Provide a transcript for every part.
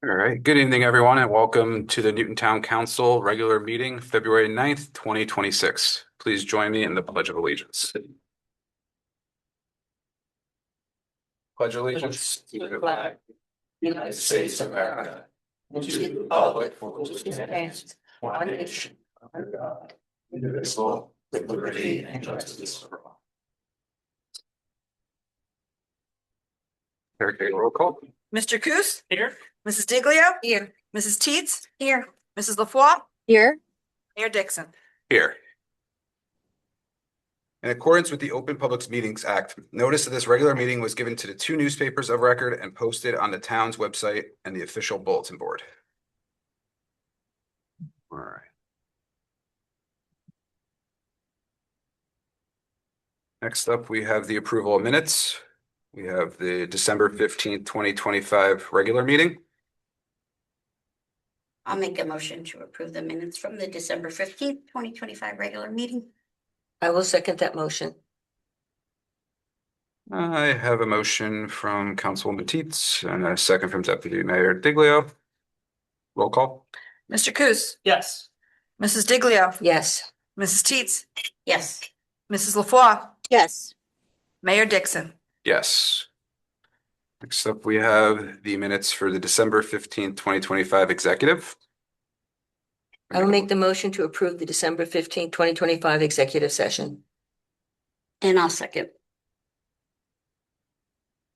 All right. Good evening, everyone, and welcome to the Newton Town Council regular meeting, February 9th, 2026. Please join me in the Pledge of Allegiance. Pledge allegiance to the flag, United States of America, and to the republic for which it stands, one nation, under God, indivisible, with liberty and justice for all. Okay, roll call. Mr. Coos? Here. Mrs. Diglio? Here. Mrs. Teets? Here. Mrs. LaFois? Here. Mayor Dixon? Here. In accordance with the Open Public Meetings Act, notice of this regular meeting was given to the two newspapers of record and posted on the town's website and the official bulletin board. All right. Next up, we have the approval of minutes. We have the December 15th, 2025 regular meeting. I'll make a motion to approve the minutes from the December 15th, 2025 regular meeting. I will second that motion. I have a motion from Councilwoman Teets and a second from Deputy Mayor Diglio. Roll call. Mr. Coos? Yes. Mrs. Diglio? Yes. Mrs. Teets? Yes. Mrs. LaFois? Yes. Mayor Dixon? Yes. Next up, we have the minutes for the December 15th, 2025 executive. I will make the motion to approve the December 15th, 2025 executive session. And I'll second.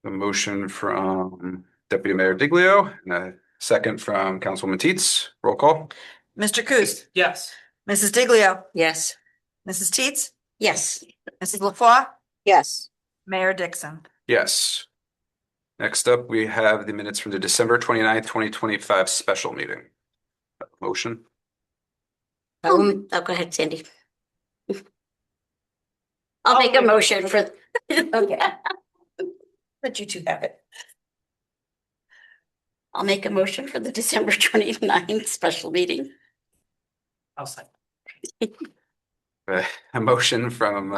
A motion from Deputy Mayor Diglio and a second from Councilwoman Teets. Roll call. Mr. Coos? Yes. Mrs. Diglio? Yes. Mrs. Teets? Yes. Mrs. LaFois? Yes. Mayor Dixon? Yes. Next up, we have the minutes from the December 29th, 2025 special meeting. Motion. I will, Go ahead, Sandy. I'll make a motion for. Okay. Let you two have it. I'll make a motion for the December 29th special meeting. I'll second. A motion from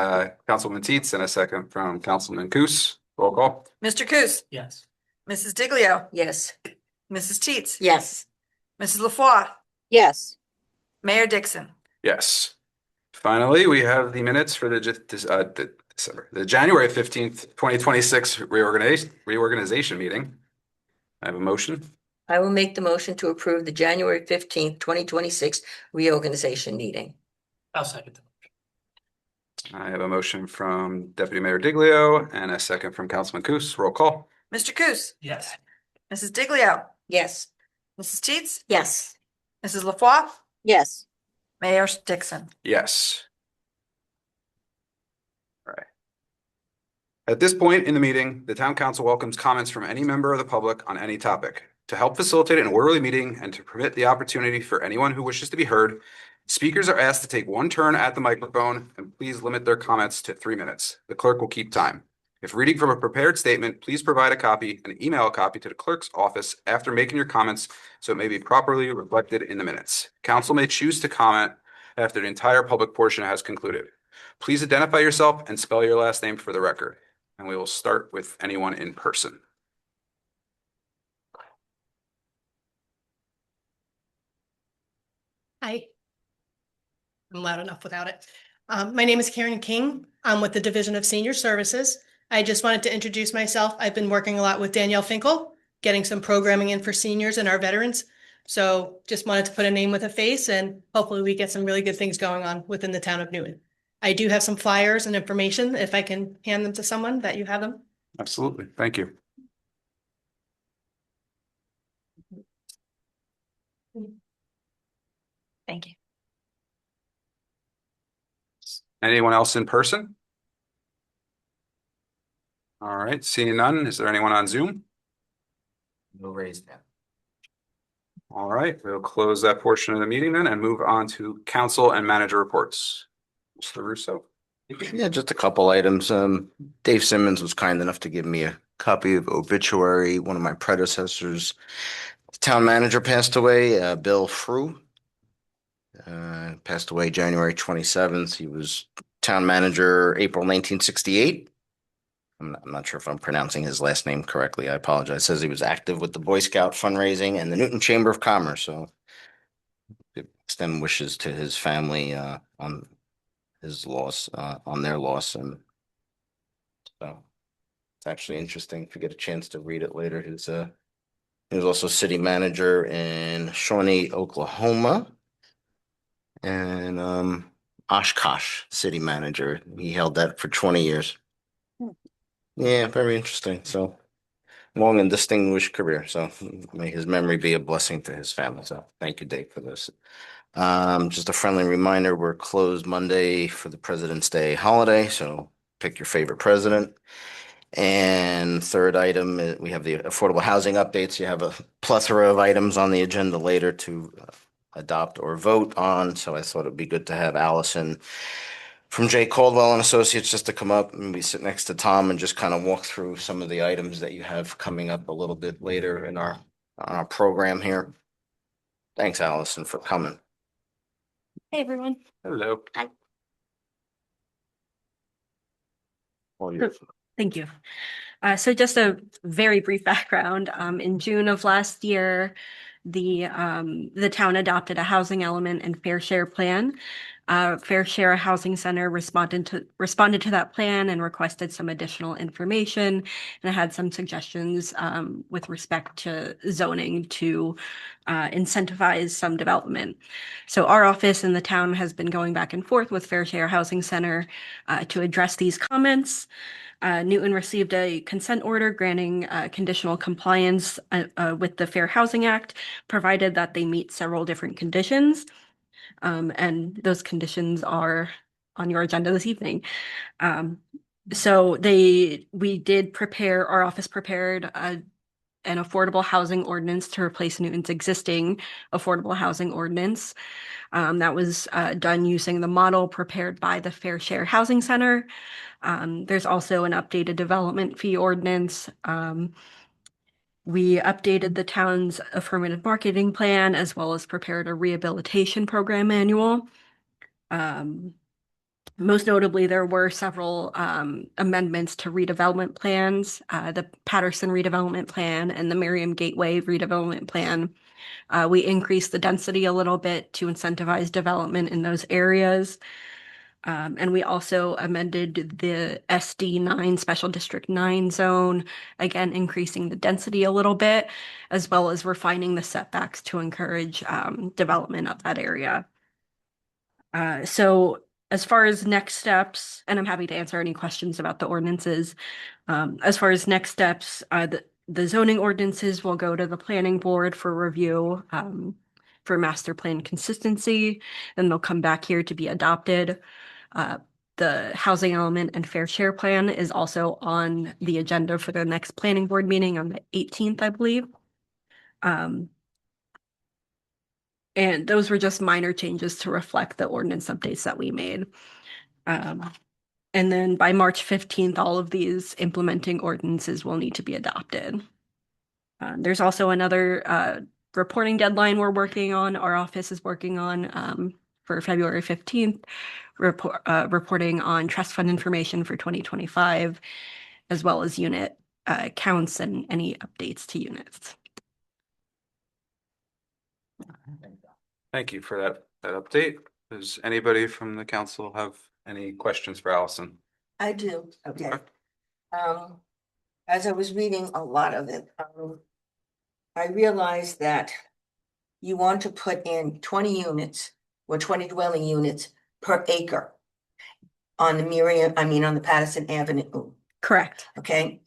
Councilman Teets and a second from Councilman Coos. Roll call. Mr. Coos? Yes. Mrs. Diglio? yes. Mrs. Teets? Yes. Mrs. LaFois? Yes. Mayor Dixon? Yes. Finally, we have the minutes for the January 15th, 2026 reorganization meeting. I have a motion. I will make the motion to approve the January 15th, 2026 reorganization meeting. I'll second them. I have a motion from Deputy Mayor Diglio and a second from Councilman Coos. Roll call. Mr. Coos? Yes. Mrs. Diglio? Yes. Mrs. Teets? Yes. Mrs. LaFois? Yes. Mayor Dixon? Yes. All right. At this point in the meeting, the town council welcomes comments from any member of the public on any topic. To help facilitate an orderly meeting and to permit the opportunity for anyone who wishes to be heard, speakers are asked to take one turn at the microphone and please limit their comments to 3 minutes. The clerk will keep time. If reading from a prepared statement, please provide a copy and email a copy to the clerk's office after making your comments so it may be properly reflected in the minutes. Council may choose to comment after the entire public portion has concluded. Please identify yourself and spell your last name for the record. And we will start with anyone in person. Hi. I'm loud enough without it. My name is Karen King. I'm with the Division of Senior Services. I just wanted to introduce myself. I've been working a lot with Danielle Finkel, getting some programming in for seniors and our veterans. So just wanted to put a name with a face and hopefully we get some really good things going on within the town of Newton. I do have some flyers and information if I can hand them to someone that you have them. Absolutely. Thank you. Thank you. Anyone else in person? All right, seeing none. Is there anyone on Zoom? No raised hand. All right, we'll close that portion of the meeting then and move on to council and manager reports. Mr. Russo. Yeah, just a couple items. Dave Simmons was kind enough to give me a copy of obituary. One of my predecessors, the town manager, passed away, Bill Frew. Passed away January 27th. He was town manager April 1968. I'm not sure if I'm pronouncing his last name correctly. I apologize. Says he was active with the Boy Scout fundraising and the Newton Chamber of Commerce. So extend wishes to his family on his loss, on their loss. And so it's actually interesting if you get a chance to read it later. He was also city manager in Shawnee, Oklahoma, and Oshkosh city manager. He held that for 20 years. Yeah, very interesting. So long and distinguished career. So may his memory be a blessing to his family. So thank you, Dave, for this. Just a friendly reminder, we're closed Monday for the President's Day holiday, so pick your favorite president. And third item, we have the affordable housing updates. You have a plethora of items on the agenda later to adopt or vote on. So I thought it'd be good to have Allison from J. Caldwell and Associates just to come up and we sit next to Tom and just kind of walk through some of the items that you have coming up a little bit later in our program here. Thanks, Allison, for coming. Hey, everyone. Hello. All yours. Thank you. So just a very brief background. In June of last year, the town adopted a housing element and fair share plan. Fair Share Housing Center responded to that plan and requested some additional information and had some suggestions with respect to zoning to incentivize some development. So our office in the town has been going back and forth with Fair Share Housing Center to address these comments. Newton received a consent order granting conditional compliance with the Fair Housing Act, provided that they meet several different conditions. And those conditions are on your agenda this evening. So our office prepared an affordable housing ordinance to replace Newton's existing affordable housing ordinance. That was done using the model prepared by the Fair Share Housing Center. There's also an updated development fee ordinance. We updated the town's affirmative marketing plan as well as prepared a rehabilitation program manual. Most notably, there were several amendments to redevelopment plans, the Patterson redevelopment plan and the Merriam Gateway redevelopment plan. We increased the density a little bit to incentivize development in those areas. And we also amended the SD9 Special District 9 zone, again, increasing the density a little bit, as well as refining the setbacks to encourage development of that area. So as far as next steps, and I'm happy to answer any questions about the ordinances. As far as next steps, the zoning ordinances will go to the planning board for review for master plan consistency, and they'll come back here to be adopted. The housing element and fair share plan is also on the agenda for the next planning board meeting on the 18th, I believe. And those were just minor changes to reflect the ordinance updates that we made. And then by March 15th, all of these implementing ordinances will need to be adopted. There's also another reporting deadline we're working on. Our office is working on for February 15th, reporting on trust fund information for 2025, as well as unit counts and any updates to units. Thank you for that update. Does anybody from the council have any questions for Allison? I do, okay. As I was reading a lot of it, I realized that you want to put in 20 units or 20 dwelling units per acre on the Patterson Avenue. Correct. Okay.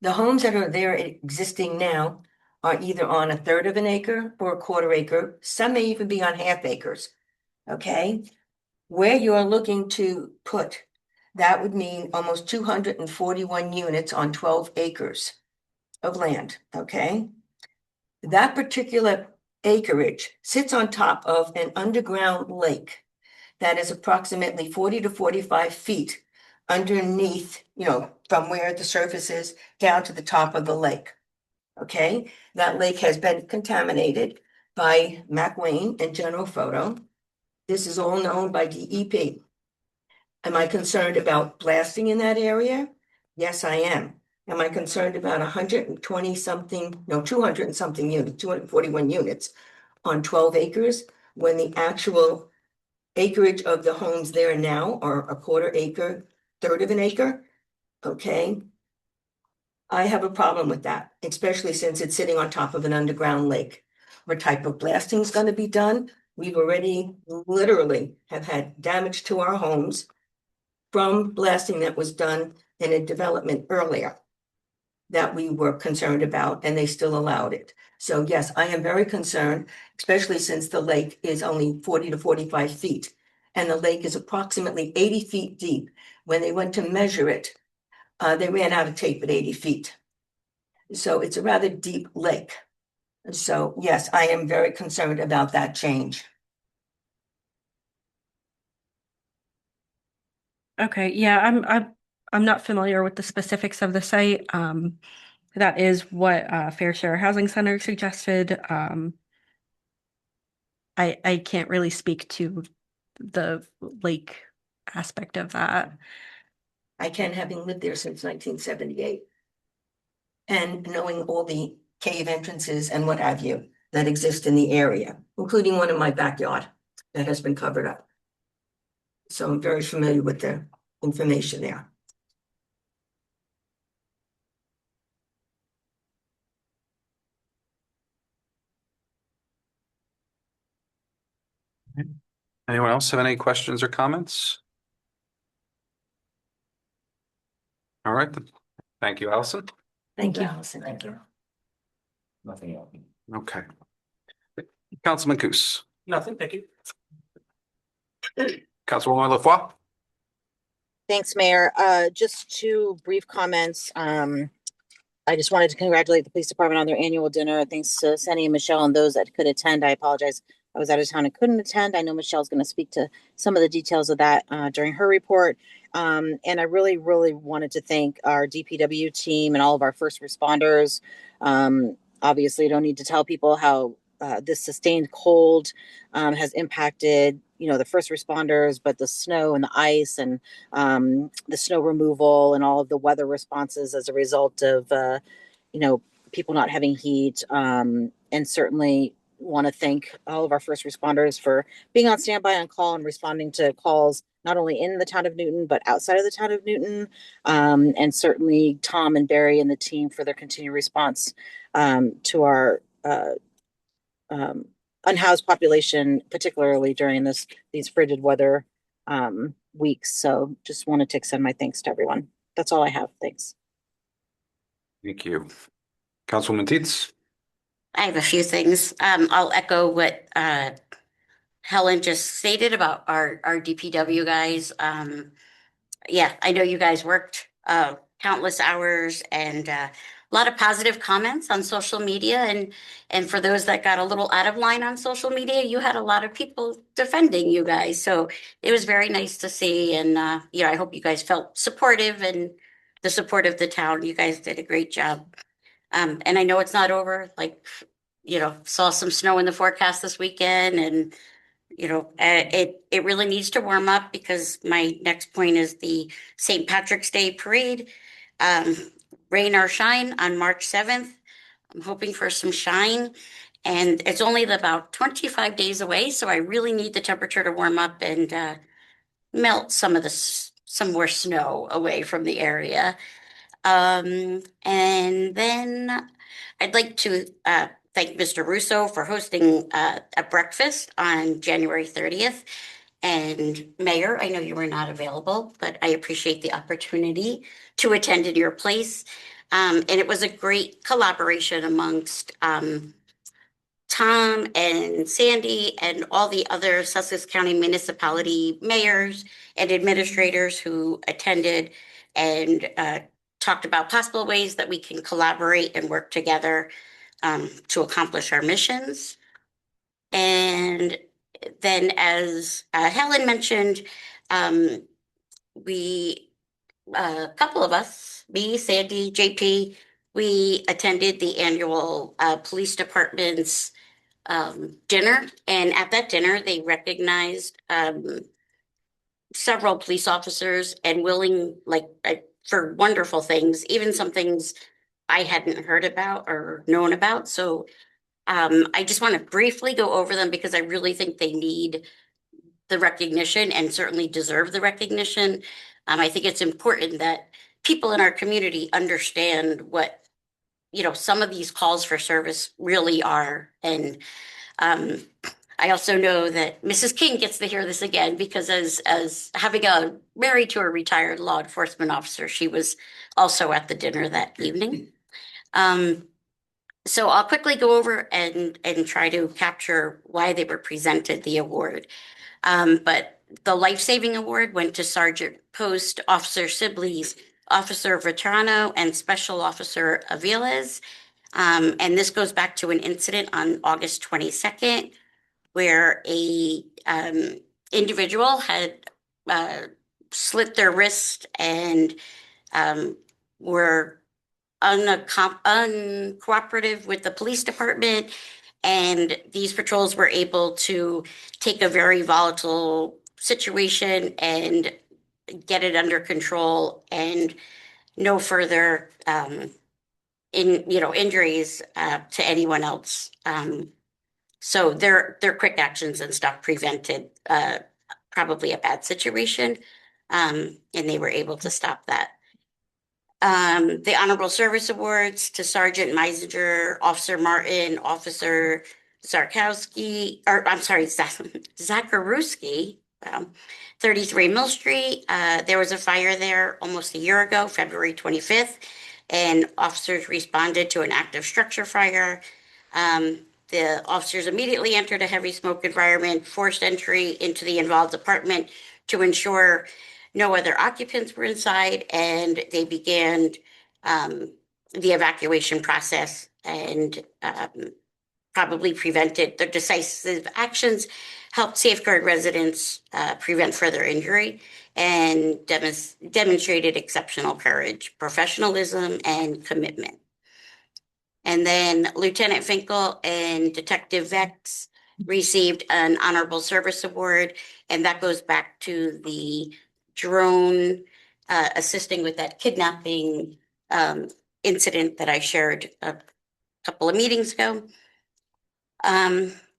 The homes that are there existing now are either on 1/3 of an acre or 1/4 acre. Some may even be on half acres. Okay. Where you're looking to put, that would mean almost 241 units on 12 acres of land. Okay. That particular acreage sits on top of an underground lake that is approximately 40 to 45 feet underneath, from where the surface is down to the top of the lake. Okay, that lake has been contaminated by McWane and General Photo. This is all known by DEP. Am I concerned about blasting in that area? Yes, I am. Am I concerned about 120 something, no, 200 and something units, 241 units on 12 acres when the actual acreage of the homes there now are a quarter acre, third of an acre? Okay. I have a problem with that, especially since it's sitting on top of an underground lake. What type of blasting is going to be done? We've already literally have had damage to our homes from blasting that was done in a development earlier that we were concerned about, and they still allowed it. So yes, I am very concerned, especially since the lake is only 40 to 45 feet. And the lake is approximately 80 feet deep. When they went to measure it, they ran out of tape at 80 feet. So it's a rather deep lake. So yes, I am very concerned about that change. Okay, yeah, I'm not familiar with the specifics of the site. That is what Fair Share Housing Center suggested. I can't really speak to the lake aspect of that. I can, having lived there since 1978. And knowing all the cave entrances and what have you that exist in the area, including one in my backyard that has been covered up. So I'm very familiar with the information there. Anyone else have any questions or comments? All right, then. Thank you, Allison. Thank you. Allison. Thank you. Nothing else. Okay. Councilman Coos. Nothing, thank you. Councilwoman Laffois. Thanks, Mayor. Just two brief comments. I just wanted to congratulate the police department on their annual dinner. Thanks to Sunny and Michelle and those that could attend. I apologize. I was out of town and couldn't attend. I know Michelle's going to speak to some of the details of that during her report. And I really, really wanted to thank our DPW team and all of our first responders. Obviously, I don't need to tell people how this sustained cold has impacted, the first responders, but the snow and the ice and the snow removal and all of the weather responses as a result of, people not having heat. And certainly want to thank all of our first responders for being on standby on call and responding to calls, not only in the town of Newton, but outside of the town of Newton. And certainly Tom and Barry and the team for their continued response to our unhoused population, particularly during these frigid weather weeks. So just wanted to extend my thanks to everyone. That's all I have. Thanks. Thank you. Councilwoman Teets. I have a few things. I'll echo what Helen just stated about our DPW guys. Yeah, I know you guys worked countless hours and a lot of positive comments on social media. And for those that got a little out of line on social media, you had a lot of people defending you guys. So it was very nice to see. And, I hope you guys felt supportive and the support of the town. You guys did a great job. And I know it's not over, saw some snow in the forecast this weekend and, it really needs to warm up because my next point is the St. Patrick's Day Parade. Rain or shine on March 7th. I'm hoping for some shine and it's only about 25 days away. So I really need the temperature to warm up and melt some more snow away from the area. And then I'd like to thank Mr. Russo for hosting a breakfast on January 30th. And Mayor, I know you were not available, but I appreciate the opportunity to attend in your place. And it was a great collaboration amongst Tom and Sandy and all the other Sussex County municipality mayors and administrators who attended and talked about possible ways that we can collaborate and work together to accomplish our missions. And then as Helen mentioned, we, a couple of us, me, Sandy, JP, we attended the annual police department's dinner. And at that dinner, they recognized several police officers and for wonderful things, even some things I hadn't heard about or known about. So I just want to briefly go over them because I really think they need the recognition and certainly deserve the recognition. I think it's important that people in our community understand what, some of these calls for service really are. And I also know that Mrs. King gets to hear this again because as having a married to a retired law enforcement officer, she was also at the dinner that evening. So I'll quickly go over and try to capture why they were presented the award. But the Life Saving Award went to Sergeant Post, Officer Sibley's, Officer Vetrano, and Special Officer Aviles. And this goes back to an incident on August 22nd where a individual had slit their wrist and were uncooperative with the police department. And these patrols were able to take a very volatile situation and get it under control and no further injuries to anyone else. So their quick actions and stuff prevented probably a bad situation, and they were able to stop that. The Honorable Service Awards to Sergeant Meisinger, Officer Martin, Officer Zarkowski, or I'm sorry, Zakarewski, 33 Mill Street. There was a fire there almost a year ago, February 25th, and officers responded to an active structure fire. The officers immediately entered a heavy smoke environment, forced entry into the involved apartment to ensure no other occupants were inside, and they began the evacuation process and probably prevented their decisive actions, helped safeguard residents, prevent further injury, and demonstrated exceptional courage, professionalism, and commitment. And then Lieutenant Finkel and Detective Vex received an Honorable Service Award, and that goes back to the drone assisting with that kidnapping incident that I shared a couple of meetings ago.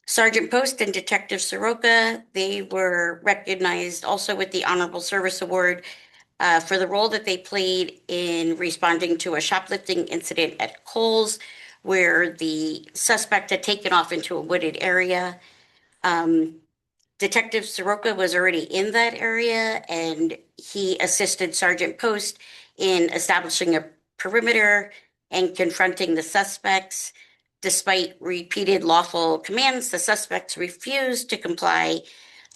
Sergeant Post and Detective Soroka, they were recognized also with the Honorable Service Award for the role that they played in responding to a shoplifting incident at Kohl's, where the suspect had taken off into a wooded area. Detective Soroka was already in that area, and he assisted Sergeant Post in establishing a perimeter and confronting the suspects. Despite repeated lawful commands, the suspects refused to comply,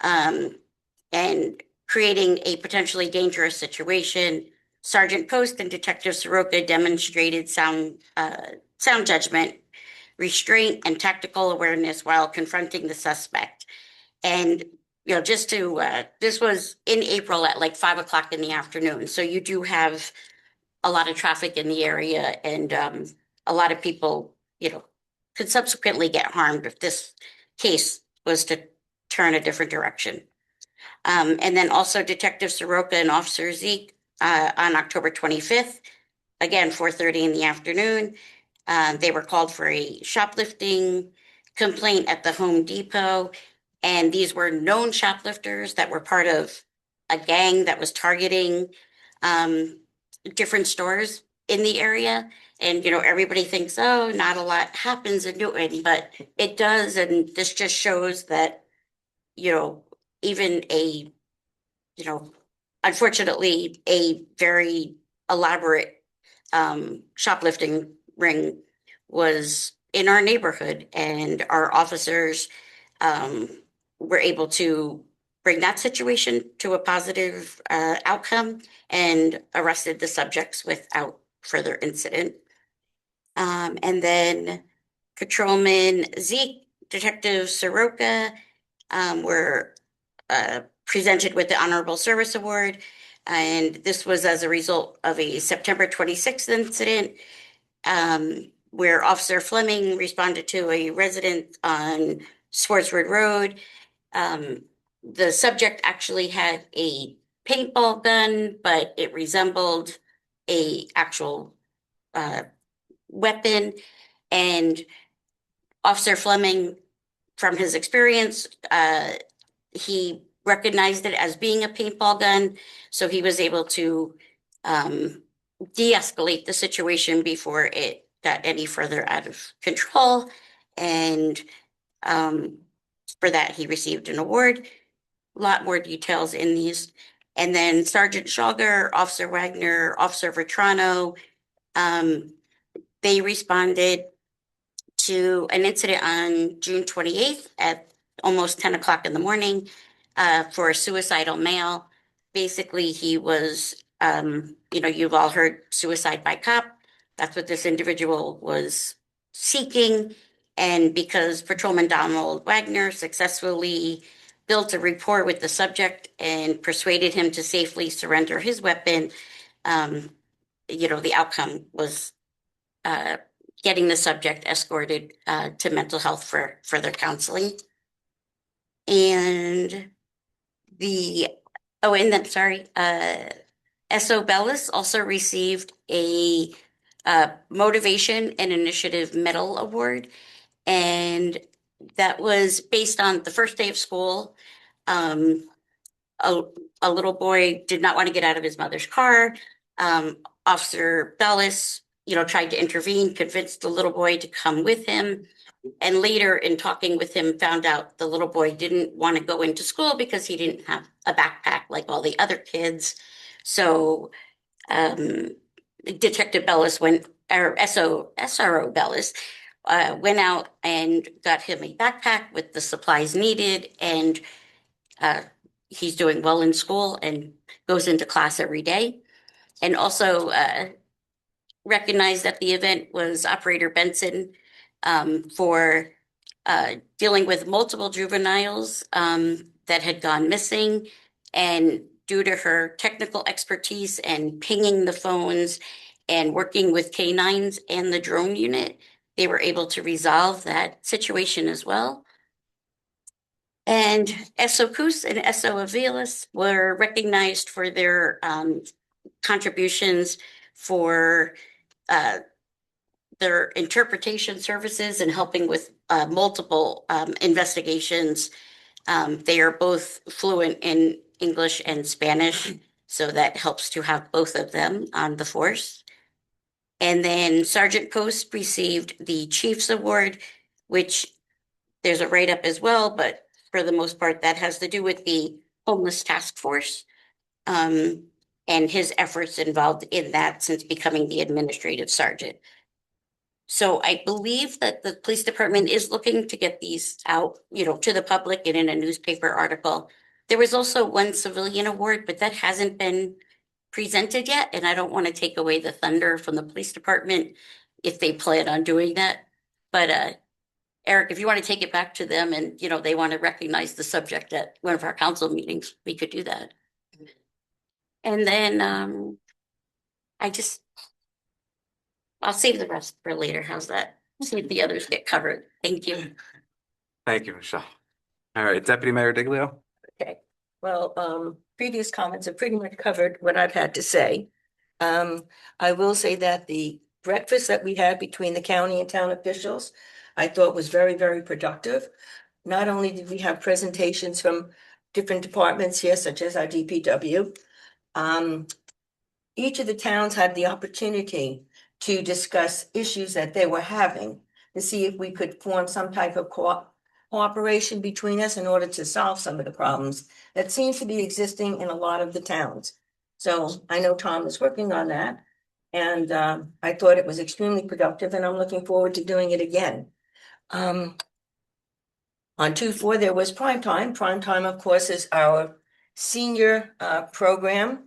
and creating a potentially dangerous situation. Sergeant Post and Detective Soroka demonstrated sound judgment, restraint, and tactical awareness while confronting the suspect. And, this was in April at like 5 o'clock in the afternoon. So you do have a lot of traffic in the area, and a lot of people, could subsequently get harmed if this case was to turn a different direction. And then also Detective Soroka and Officer Zeke on October 25th, again, 4:30 in the afternoon. They were called for a shoplifting complaint at the Home Depot. And these were known shoplifters that were part of a gang that was targeting different stores in the area. And, everybody thinks, oh, not a lot happens in Newton, but it does. And this just shows that, even unfortunately, a very elaborate shoplifting ring was in our neighborhood, and our officers were able to bring that situation to a positive outcome and arrested the subjects without further incident. And then Patrolman Zeke, Detective Soroka were presented with the Honorable Service Award. And this was as a result of a September 26th incident where Officer Fleming responded to a resident on Swartzwood Road. The subject actually had a paintball gun, but it resembled a actual weapon. And Officer Fleming, from his experience, he recognized it as being a paintball gun, so he was able to de-escalate the situation before it got any further out of control. And for that, he received an award. A lot more details in these. And then Sergeant Schauger, Officer Wagner, Officer Vetrano, they responded to an incident on June 28th at almost 10 o'clock in the morning for a suicidal male. Basically, he was, you've all heard suicide by cop. That's what this individual was seeking. And because Patrolman Donald Wagner successfully built a rapport with the subject and persuaded him to safely surrender his weapon, the outcome was getting the subject escorted to mental health for further counseling. And S.O. Bellis also received a Motivation and Initiative Medal Award. And that was based on the first day of school. A little boy did not want to get out of his mother's car. Officer Bellis, tried to intervene, convinced the little boy to come with him. And later in talking with him, found out the little boy didn't want to go into school because he didn't have a backpack like all the other kids. So Detective Bellis SRO Bellis went out and got him a backpack with the supplies needed. And he's doing well in school and goes into class every day. And also recognized that the event was Operator Benson for dealing with multiple juveniles that had gone missing. And due to her technical expertise and pinging the phones and working with canines and the drone unit, they were able to resolve that situation as well. And S.O. Coos and S.O. Aviles were recognized for their contributions for their interpretation services and helping with multiple investigations. They are both fluent in English and Spanish, so that helps to have both of them on the force. And then Sergeant Post received the Chiefs Award, which there's a write-up as well, but for the most part, that has to do with the Homeless Task Force and his efforts involved in that since becoming the administrative sergeant. So I believe that the police department is looking to get these out, to the public and in a newspaper article. There was also one civilian award, but that hasn't been presented yet. And I don't want to take away the thunder from the police department if they plan on doing that. But Eric, if you want to take it back to them and, they want to recognize the subject at one of our council meetings, we could do that. And then I'll save the rest for later. How's that? See if the others get covered. Thank you. Thank you, Michelle. All right, Deputy Mayor Diglio. Okay, well, previous comments have pretty much covered what I've had to say. I will say that the breakfast that we had between the county and town officials, I thought was very, very productive. Not only did we have presentations from different departments here, such as our DPW, each of the towns had the opportunity to discuss issues that they were having to see if we could form some type of cooperation between us in order to solve some of the problems that seems to be existing in a lot of the towns. So I know Tom is working on that, and I thought it was extremely productive, and I'm looking forward to doing it again. On 2/4, there was Prime Time. Prime Time, of course, is our senior program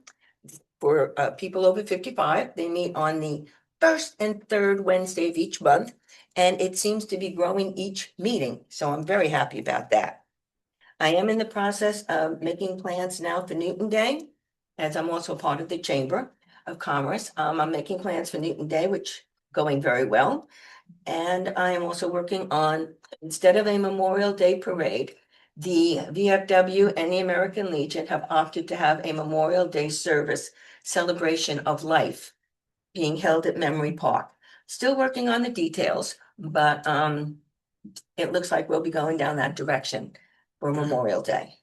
for people over 55. They meet on the first and third Wednesday of each month, and it seems to be growing each meeting. So I'm very happy about that. I am in the process of making plans now for Newton Day, as I'm also part of the Chamber of Commerce. I'm making plans for Newton Day, which going very well. And I am also working on, instead of a Memorial Day parade, the VFW and the American Legion have opted to have a Memorial Day service celebration of life being held at Memory Park. Still working on the details, but it looks like we'll be going down that direction for Memorial Day.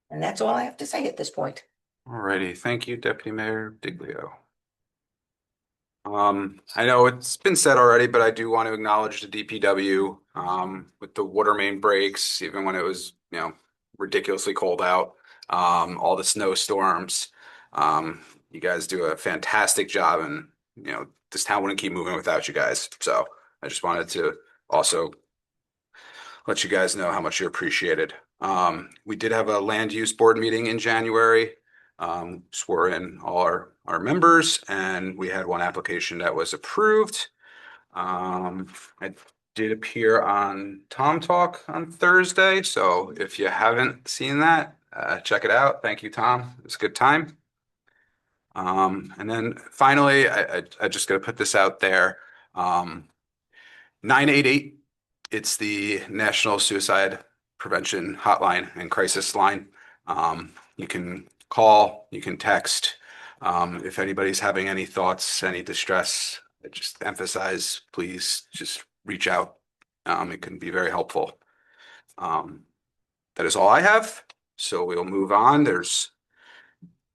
And that's all I have to say at this point. Alrighty, thank you, Deputy Mayor Diglio. I know it's been said already, but I do want to acknowledge the DPW, with the water main breaks, even when it was, ridiculously cold out, all the snowstorms. You guys do a fantastic job, and, this town wouldn't keep moving without you guys. So I just wanted to also let you guys know how much you're appreciated. We did have a land use board meeting in January. Swore in all our members, and we had one application that was approved. I did appear on Tom Talk on Thursday, so if you haven't seen that, check it out. Thank you, Tom. It was a good time. And then finally, I just gotta put this out there. 988, it's the National Suicide Prevention Hotline and Crisis Line. You can call, you can text. If anybody's having any thoughts, any distress, I just emphasize, please just reach out. It can be very helpful. That is all I have. So we'll move on. There's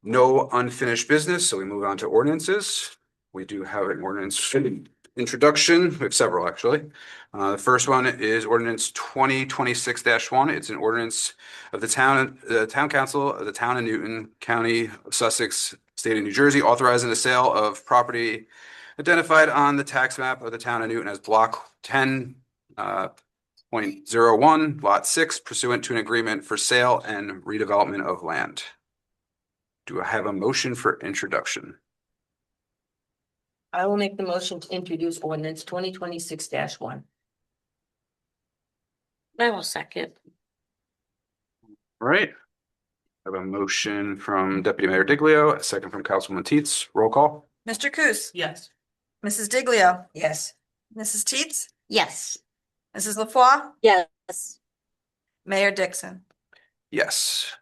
no unfinished business, so we move on to ordinances. We do have an ordinance introduction. We have several, actually. The first one is ordinance 2026-1. It's an ordinance of the town council of the town of Newton, County of Sussex, State of New Jersey, authorizing the sale of property identified on the tax map of the town of Newton as block 10.01, lot 6, pursuant to an agreement for sale and redevelopment of land. Do I have a motion for introduction? I will make the motion to introduce ordinance 2026-1. I will second. All right. I have a motion from Deputy Mayor Diglio, a second from Councilwoman Teets. Roll call. Mr. Coos, Yes. Mrs. Diglio, Yes. Mrs. Teets, Yes. Mrs. LaFois, Yes. Mayor Dixon. Yes.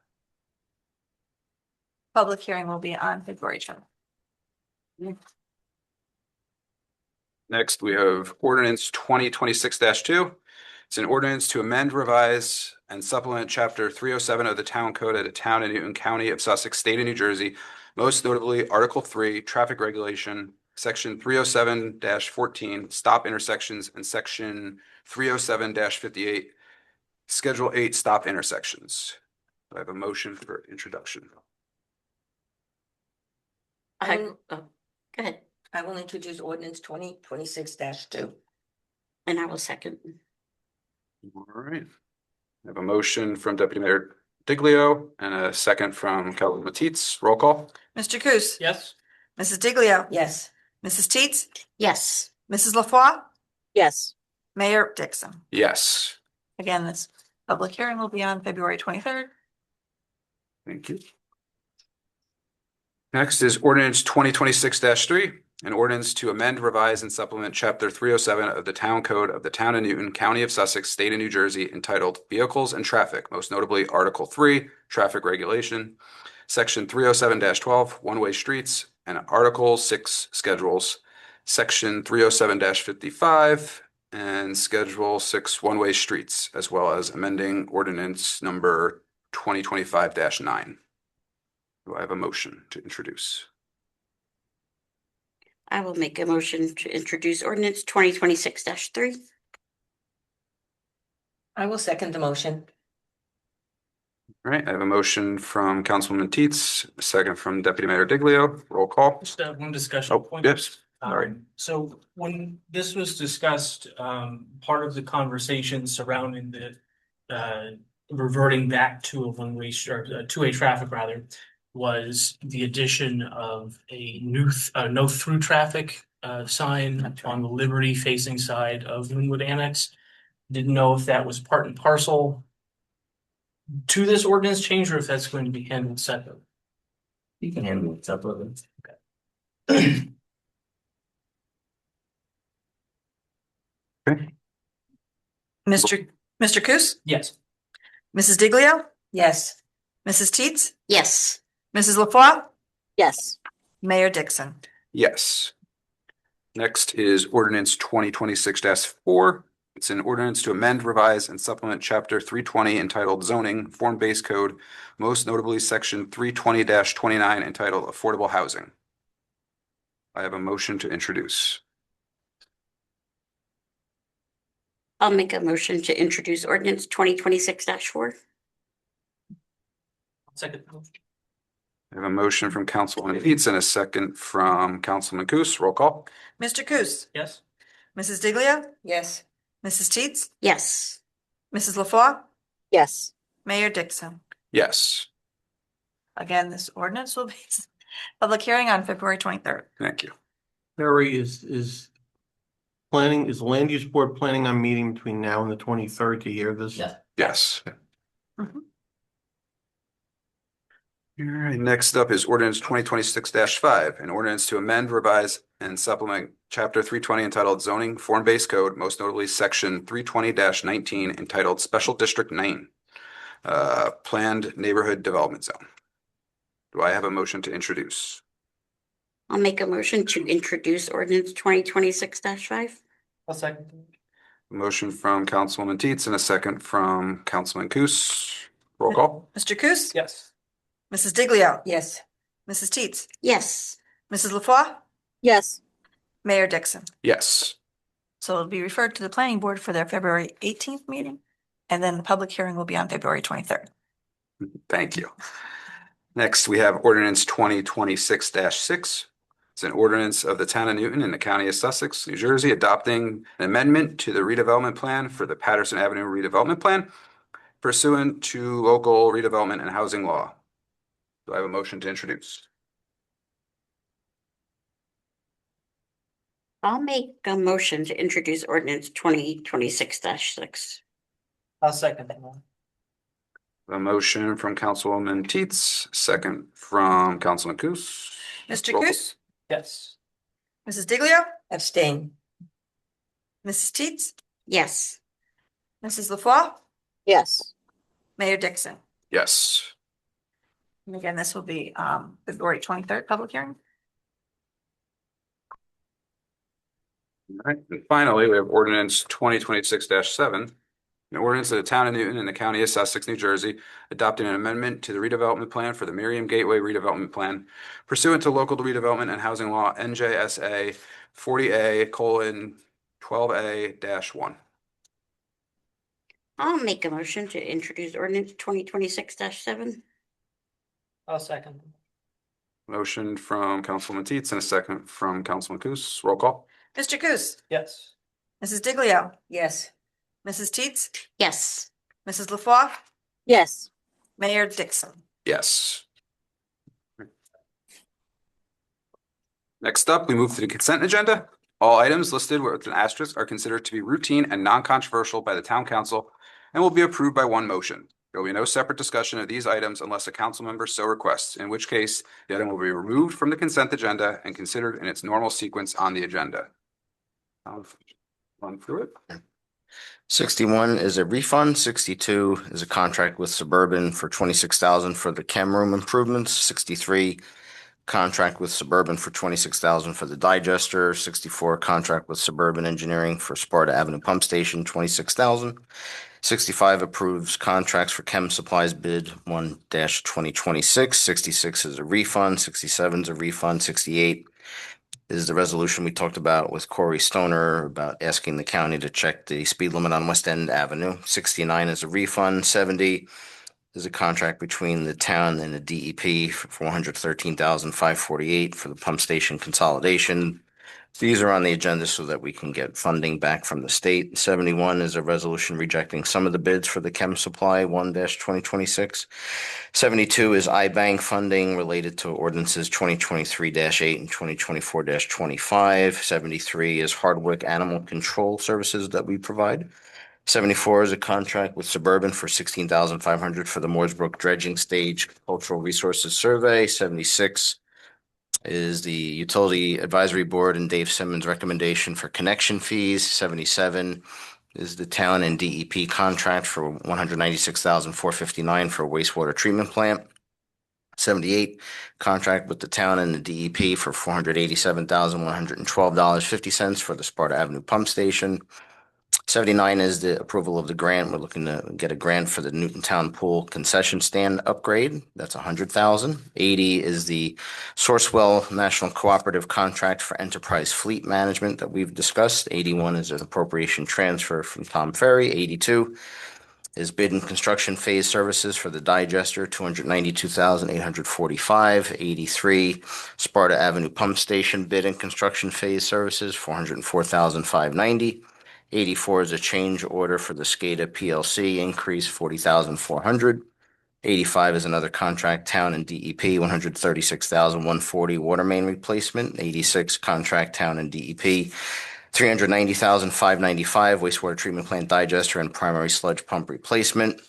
Public hearing will be on February 10th. Next, we have ordinance 2026-2. It's an ordinance to amend, revise, and supplement chapter 307 of the town code of the town of Newton, County of Sussex, State of New Jersey, most notably Article 3, traffic regulation, section 307-14, stop intersections, and section 307-58, schedule 8, stop intersections. I have a motion for introduction. Go ahead. I will introduce ordinance 2026-2. And I will second. All right. I have a motion from Deputy Mayor Diglio and a second from Councilwoman Teets. Roll call. Mr. Coos, Yes. Mrs. Diglio, Yes. Mrs. Teets, Yes. Mrs. LaFois, Yes. Mayor Dixon. Yes. Again, this public hearing will be on February 23rd. Thank you. Next is ordinance 2026-3, an ordinance to amend, revise, and supplement chapter 307 of the town code of the town of Newton, County of Sussex, State of New Jersey, entitled Vehicles and Traffic, most notably Article 3, Traffic Regulation, section 307-12, one-way streets, and Article 6, Schedules, section 307-55, and Schedule 6, one-way streets, as well as amending ordinance number 2025-9. Do I have a motion to introduce? I will make a motion to introduce ordinance 2026-3. I will second the motion. All right, I have a motion from Councilwoman Teets, a second from Deputy Mayor Diglio. Roll call. Just one discussion Oh, point. yes. Sorry. So when this was discussed, part of the conversation surrounding the reverting back to a one-way or a two-way traffic rather was the addition of a new no through traffic sign on the Liberty facing side of Linwood Annex. Didn't know if that was part and parcel to this ordinance change or if that's going to be handled separately. You can handle it separately. Okay. Mr. Coos, Yes. Mrs. Diglio, Yes. Mrs. Teets, Yes. Mrs. LaFois, Yes. Mayor Dixon. Yes. Next is ordinance 2026-4. It's an ordinance to amend, revise, and supplement chapter 320 entitled zoning, form-based code, most notably section 320-29 entitled affordable housing. I have a motion to introduce. I'll make a motion to introduce ordinance 2026-4. Second. I have a motion from Councilwoman Deeds and a second from Councilman Coos. Roll call. Mr. Coos, Yes. Mrs. Diglio, Yes. Mrs. Teets, Yes. Mrs. LaFois, Yes. Mayor Dixon. Yes, Again, this ordinance will be public hearing on February 23rd. thank you. Barry, is planning, is the land use board planning on meeting between now and the 23rd to hear this? Yeah. Yes. Mhm. All right, next up is ordinance 2026-5, an ordinance to amend, revise, and supplement chapter 320 entitled zoning, form-based code, most notably section 320-19 entitled special district 9, planned neighborhood development zone. Do I have a motion to introduce? I'll make a motion to introduce ordinance 2026-5. I'll second. Motion from Councilwoman Teets and a second from Councilman Coos. Roll call. Mr. Coos? Yes. Mrs. Diglio, Yes. Mrs. Teets, Yes. Mrs. LaFois, Yes. Mayor Dixon. Yes. So it'll be referred to the planning board for their February 18th meeting. And then the public hearing will be on February 23rd. Thank you. Next, we have ordinance 2026-6. It's an ordinance of the town of Newton in the county of Sussex, New Jersey, adopting an amendment to the redevelopment plan for the Patterson Avenue redevelopment plan pursuant to local redevelopment and housing law. Do I have a motion to introduce? I'll make a motion to introduce ordinance 2026-6. I'll second that one. A motion from Councilwoman Teets, second from Councilman Coos. Mr. Roll call. Coos, Yes. Mrs. Diglio, Abstain. Mrs. Teets, Yes. Mrs. LaFois, Yes. Mayor Dixon. Yes. And again, this will be February 23rd public hearing. All right, and finally, we have ordinance 2026-7. An ordinance of the town of Newton in the county of Sussex, New Jersey, adopting an amendment to the redevelopment plan for the Miriam Gateway redevelopment plan pursuant to local redevelopment and housing law NJSA 40A:12A-1. I'll make a motion to introduce ordinance 2026-7. I'll second. Motion from Councilwoman Teets and a second from Councilman Coos. Roll call. Mr. Coos, Yes. Mrs. Diglio, Yes. Mrs. Teets, Yes. Mrs. LaFois, Yes. Mayor Dixon. Yes. Next up, we move to the consent agenda. All items listed with an asterisk are considered to be routine and non-controversial by the town council and will be approved by one motion. There will be no separate discussion of these items unless a council member so requests, in which case the item will be removed from the consent agenda and considered in its normal sequence on the agenda. I'll run through it. 61 is a refund. 62 is a contract with Suburban for 26,000 for the chem room improvements. 63 contract with Suburban for 26,000 for the digester. 64 contract with Suburban Engineering for Sparta Avenue Pump Station, 26,000. 65 approves contracts for chem supplies bid 1-2026. 66 is a refund. 67 is a refund. 68 is the resolution we talked about with Corey Stoner about asking the county to check the speed limit on West End Avenue. 69 is a refund. 70 is a contract between the town and the DEP for $413,548 for the pump station consolidation. These are on the agenda so that we can get funding back from the state. 71 is a resolution rejecting some of the bids for the chem supply 1-2026. 72 is iBank funding related to ordinances 2023-8 and 2024-25. 73 is Hardwick Animal Control Services that we provide. 74 is a contract with Suburban for $16,500 for the Mooresbrook Dredging Stage Cultural Resources Survey. 76 is the Utility Advisory Board and Dave Simmons' recommendation for connection fees. 77 is the town and DEP contract for $196,459 for a wastewater treatment plant. 78, contract with the town and the DEP for $487,112.50 for the Sparta Avenue Pump Station. 79 is the approval of the grant. We're looking to get a grant for the Newton Town Pool concession stand upgrade. That's 100,000. 80 is the Sourcewell National Cooperative Contract for Enterprise Fleet Management that we've discussed. 81 is an appropriation transfer from Tom Ferry. 82 is bid and construction phase services for the digester, 292,845. 83, Sparta Avenue Pump Station bid and construction phase services, 404,590. 84 is a change order for the SCADA PLC increase, 40,400. 85 is another contract, town and DEP, 136,140 water main replacement. 86, contract, town and DEP, 390,595 wastewater treatment plant digester and primary sludge pump replacement.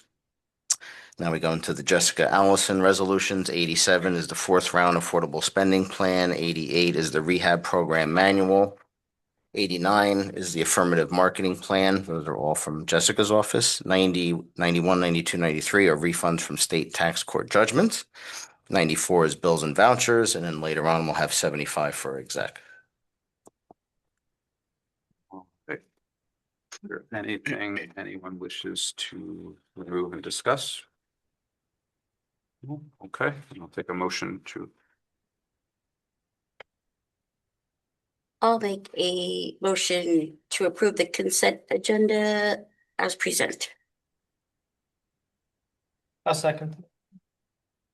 Now we go into the Jessica Allison resolutions. 87 is the fourth round affordable spending plan. 88 is the rehab program manual. 89 is the affirmative marketing plan. Those are all from Jessica's office. 90, 91, 92, 93 are refunds from state tax court judgments. 94 is bills and vouchers, and then later on we'll have 75 for exec. Okay. Is there anything anyone wishes to remove and discuss? No? Okay, I'll take a motion to. I'll make a motion to approve the consent agenda as presented. A second.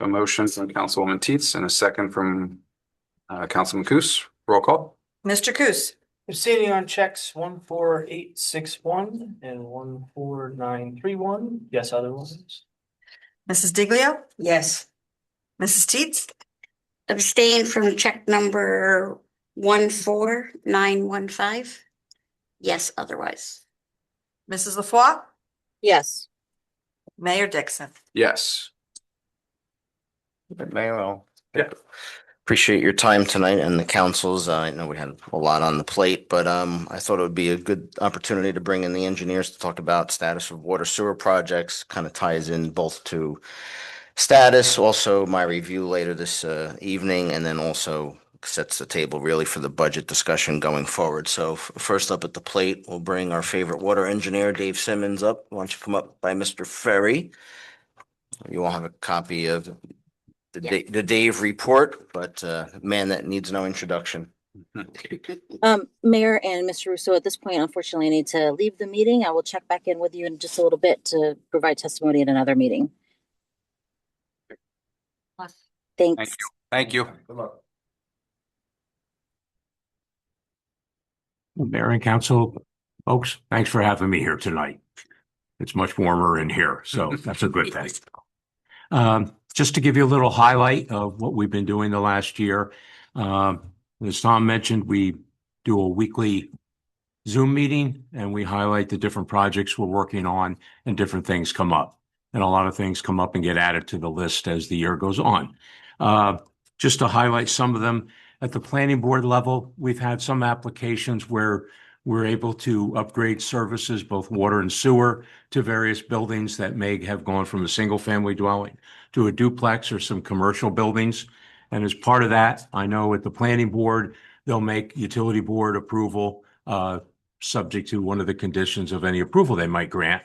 A motion from Councilwoman Teets and a second from Councilman Coos. Roll call. Mr. Coos, Abstaining on checks 14861 and 14931. Yes, otherwise. Mrs. Diglio? Yes. Mrs. Teets? Abstain from check number 14915. Yes, otherwise. Mrs. LaFois? Yes. Mayor Dixon? Yes. Mayor, I'll Yeah. appreciate your time tonight and the councils. I know we had a lot on the plate, but I thought it would be a good opportunity to bring in the engineers to talk about status of water sewer projects. Kind of ties in both to status, also my review later this evening, and then also sets the table really for the budget discussion going forward. So first up at the plate, we'll bring our favorite water engineer, Dave Simmons, up. Why don't you come up by Mr. Ferry? You all have a copy of the Dave report, but man that needs no introduction. Mayor and Mr. Russo, at this point, unfortunately, I need to leave the meeting. I will check back in with you in just a little bit to provide testimony at another meeting. Thanks. Thank you. Good luck. Mayor and council, folks, thanks for having me here tonight. It's much warmer in here, so that's a good thing. Just to give you a little highlight of what we've been doing the last year. As Tom mentioned, we do a weekly Zoom meeting and we highlight the different projects we're working on and different things come up. And a lot of things come up and get added to the list as the year goes on. Just to highlight some of them, at the planning board level, we've had some applications where we're able to upgrade services, both water and sewer, to various buildings that may have gone from a single family dwelling to a duplex or some commercial buildings. And as part of that, I know at the planning board, they'll make utility board approval, subject to one of the conditions of any approval they might grant.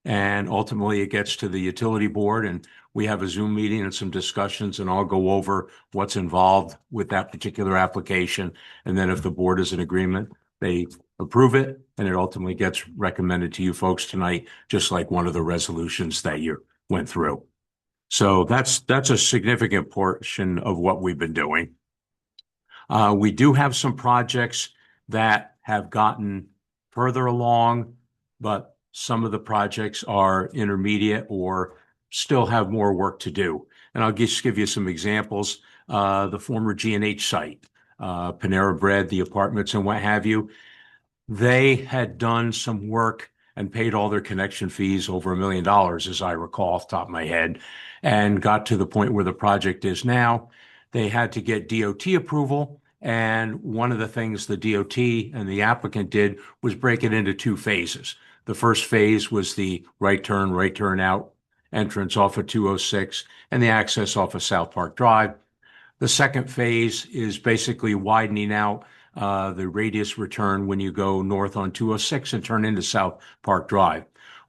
And ultimately it gets to the utility board and we have a Zoom meeting and some discussions and I'll go over what's involved with that particular application. And then if the board is in agreement, they approve it and it ultimately gets recommended to you folks tonight, just like one of the resolutions that you went through. So that's a significant portion of what we've been doing. We do have some projects that have gotten further along, but some of the projects are intermediate or still have more work to do. And I'll just give you some examples. The former G&H site, Panera Bread, the apartments and what have you, they had done some work and paid all their connection fees, over $1 million, as I recall off the top of my head, and got to the point where the project is now. They had to get DOT approval. And one of the things the DOT and the applicant did was break it into two phases. The first phase was the right turn out entrance off of 206 and the access off of South Park Drive. The second phase is basically widening out the radius return when you go north on 206 and turn into South Park Drive.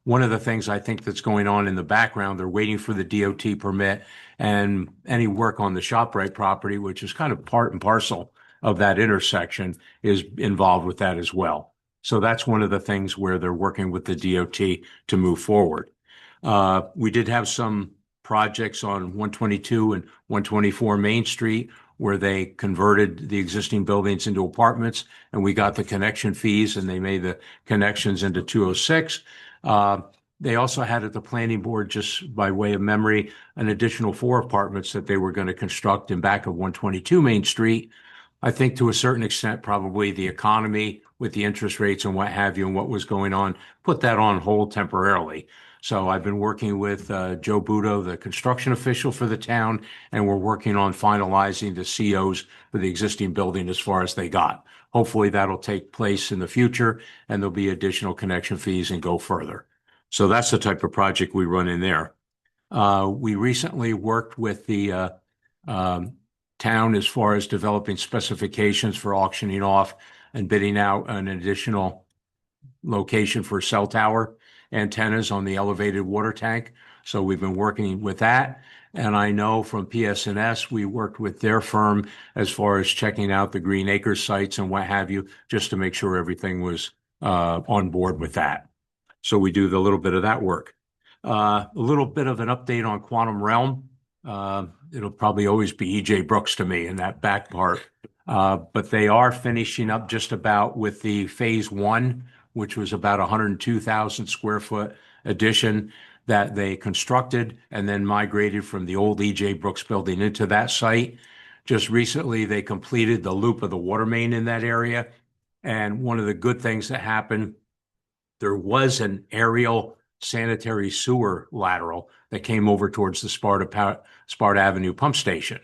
One of the things I think that's going on in the background, they're waiting for the DOT permit and any work on the ShopRite property, which is kind of part and parcel of that intersection, is involved with that as well. So that's one of the things where they're working with the DOT to move forward. We did have some projects on 122 and 124 Main Street where they converted the existing buildings into apartments, and we got the connection fees and they made the connections into 206. They also had at the planning board, just by way of memory, an additional 4 apartments that they were going to construct in back of 122 Main Street. I think to a certain extent, probably the economy with the interest rates and what have you and what was going on, put that on hold temporarily. So I've been working with Joe Budo, the construction official for the town, and we're working on finalizing the COs for the existing building as far as they got. Hopefully that'll take place in the future and there'll be additional connection fees and go further. So that's the type of project we run in there. We recently worked with the town as far as developing specifications for auctioning off and bidding out an additional location for cell tower antennas on the elevated water tank. So we've been working with that. And I know from PSNS, we worked with their firm as far as checking out the Green Acres sites and what have you, just to make sure everything was on board with that. So we do the little bit of that work. A little bit of an update on Quantum Realm. It'll probably always be EJ Brooks to me in that back part. But they are finishing up just about with the phase 1, which was about 102,000 square foot addition that they constructed and then migrated from the old EJ Brooks building into that site. Just recently, they completed the loop of the water main in that area. And one of the good things that happened, there was an aerial sanitary sewer lateral that came over towards the Sparta Avenue pump station.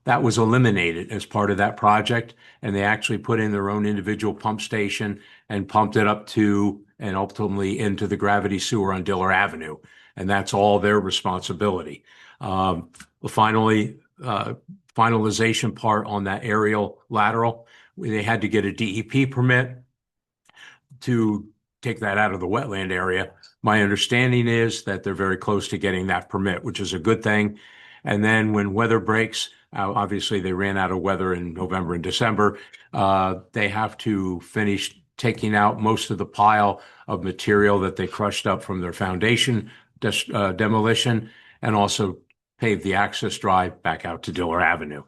That was eliminated as part of that project, and they actually put in their own individual pump station and pumped it up to and ultimately into the gravity sewer on Diller Avenue. And that's all their responsibility. Finally, finalization part on that aerial lateral, they had to get a DEP permit to take that out of the wetland area. My understanding is that they're very close to getting that permit, which is a good thing. And then when weather breaks, obviously they ran out of weather in November and December, they have to finish taking out most of the pile of material that they crushed up from their foundation demolition and also pave the access drive back out to Diller Avenue.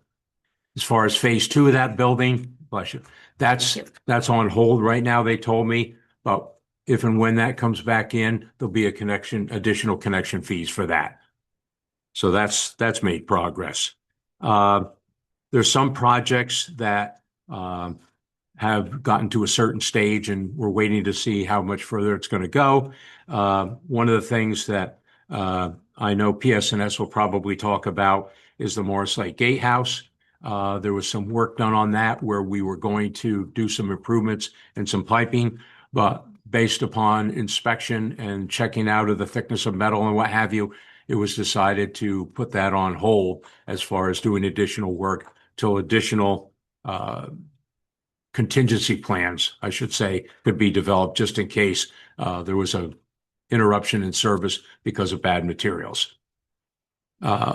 As far as phase 2 of that building, bless you, that's on hold right now, they told me, but if and when that comes back in, there'll be additional connection fees for that. So that's made progress. There's some projects that have gotten to a certain stage and we're waiting to see how much further it's going to go. One of the things that I know PSNS will probably talk about is the Morris Lake Gatehouse. There was some work done on that where we were going to do some improvements and some piping, but based upon inspection and checking out of the thickness of metal and what have you, it was decided to put that on hold as far as doing additional work till additional contingency plans, I should say, could be developed just in case there was an interruption in service because of bad materials.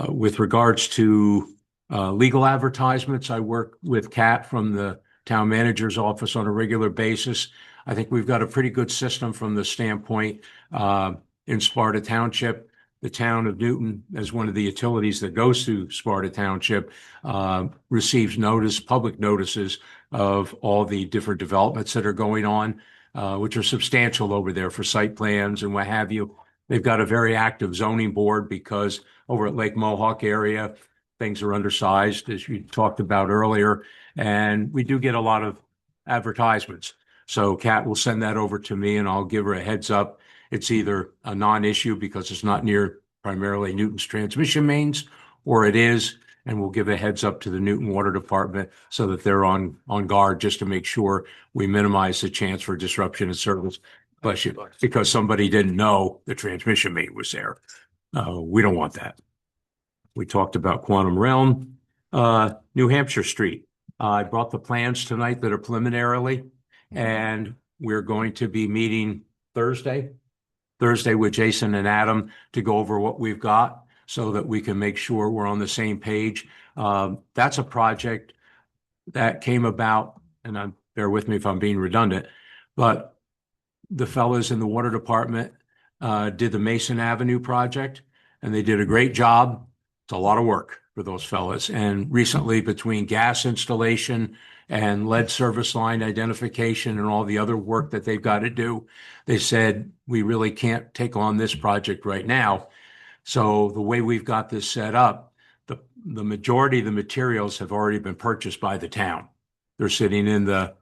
With regards to legal advertisements, I work with Kat from the town manager's office on a regular basis. I think we've got a pretty good system from the standpoint in Sparta Township. The town of Newton, as one of the utilities that goes through Sparta Township, receives public notices of all the different developments that are going on, which are substantial over there for site plans and what have you. They've got a very active zoning board because over at Lake Mohawk area, things are undersized, as you talked about earlier, and we do get a lot of advertisements. So Kat will send that over to me and I'll give her a heads up. It's either a non-issue because it's not near primarily Newton's transmission mains, or it is, and we'll give a heads up to the Newton Water Department so that they're on guard just to make sure we minimize the chance for disruption in service, bless you, because somebody didn't know the transmission main was there. We don't want that. We talked about Quantum Realm, New Hampshire Street. I brought the plans tonight that are preliminarily, and we're going to be meeting Thursday with Jason and Adam to go over what we've got so that we can make sure we're on the same page. That's a project that came about, and bear with me if I'm being redundant, but the fellows in the water department did the Mason Avenue project, and they did a great job. It's a lot of work for those fellas. And recently, between gas installation and lead service line identification and all the other work that they've got to do, they said, we really can't take on this project right now. So the way we've got this set up, the majority of the materials have already been purchased by the town. They're sitting in the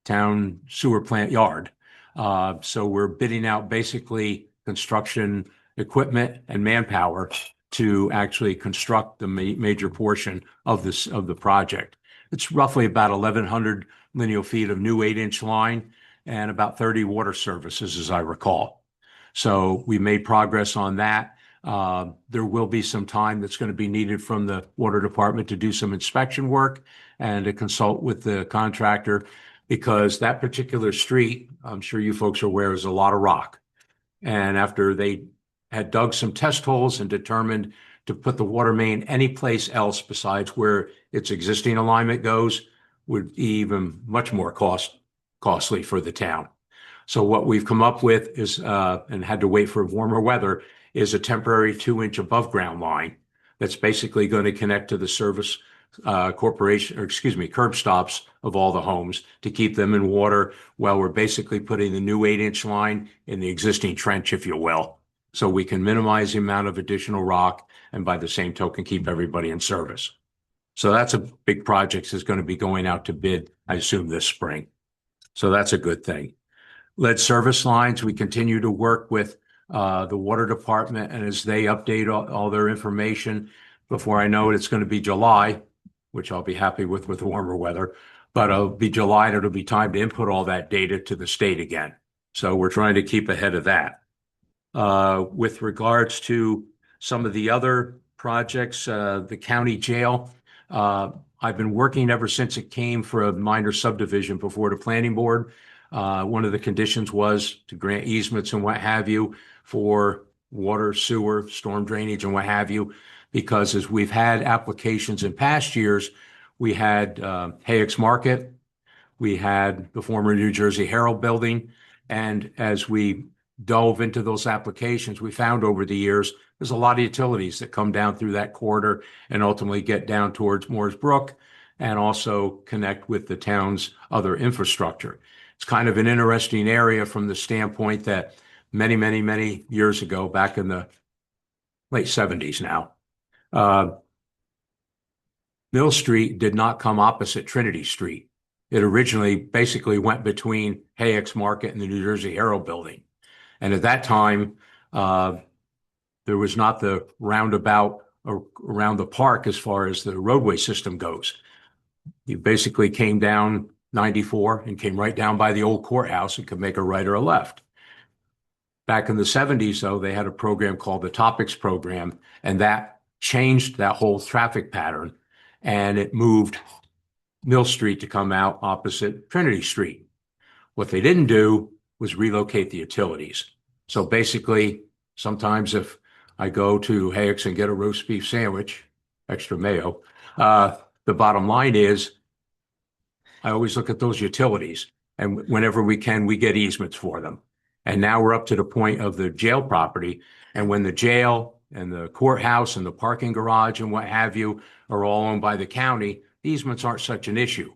town sewer plant yard. So we're bidding out basically construction equipment and manpower to actually construct the major portion of the project. It's roughly about 1,100 lineal feet of new 8-inch line and about 30 water services, as I recall. So we made progress on that. There will be some time that's going to be needed from the water department to do some inspection work and to consult with the contractor, because that particular street, I'm sure you folks are aware, is a lot of rock. And after they had dug some test holes and determined to put the water main any place else besides where its existing alignment goes, would be even much more costly for the town. So what we've come up with is, and had to wait for warmer weather, is a temporary 2-inch above ground line that's basically going to connect to the service curb stops of all the homes to keep them in water while we're basically putting the new 8-inch line in the existing trench, if you will. So we can minimize the amount of additional rock and by the same token, keep everybody in service. So that's a big project that's going to be going out to bid, I assume, this spring. So that's a good thing. Lead service lines, we continue to work with the water department, and as they update all their information, before I know it, it's going to be July, which I'll be happy with the warmer weather, but it'll be July and it'll be time to input all that data to the state again. So we're trying to keep ahead of that. With regards to some of the other projects, the county jail, I've been working ever since it came for a minor subdivision before the planning board. One of the conditions was to grant easements and what have you for water, sewer, storm drainage and what have you, because as we've had applications in past years, we had Hayeks Market, we had the former New Jersey Herald building, and as we dove into those applications, we found over the years there's a lot of utilities that come down through that corridor and ultimately get down towards Moores Brook and also connect with the town's other infrastructure. It's kind of an interesting area from the standpoint that many, many, many years ago, back in the late 70s now, Mill Street did not come opposite Trinity Street. It originally basically went between Hayeks Market and the New Jersey Herald building. And at that time, there was not the roundabout around the park as far as the roadway system goes. You basically came down 94 and came right down by the old courthouse and could make a right or a left. Back in the 70s, though, they had a program called the Topics program, and that changed that whole traffic pattern, and it moved Mill Street to come out opposite Trinity Street. What they didn't do was relocate the utilities. So basically, sometimes if I go to Hayeks and get a roast beef sandwich, extra mayo, the bottom line is I always look at those utilities, and whenever we can, we get easements for them. And now we're up to the point of the jail property. And when the jail and the courthouse and the parking garage and what have you are all owned by the county, the easements aren't such an issue.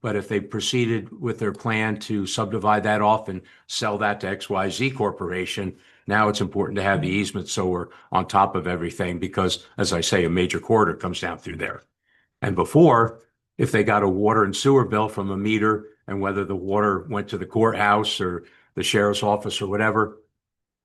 But if they proceeded with their plan to subdivide that off and sell that to XYZ Corporation, now it's important to have the easement so we're on top of everything because, as I say, a major corridor comes down through there. And before, if they got a water and sewer bill from a meter and whether the water went to the courthouse or the sheriff's office or whatever,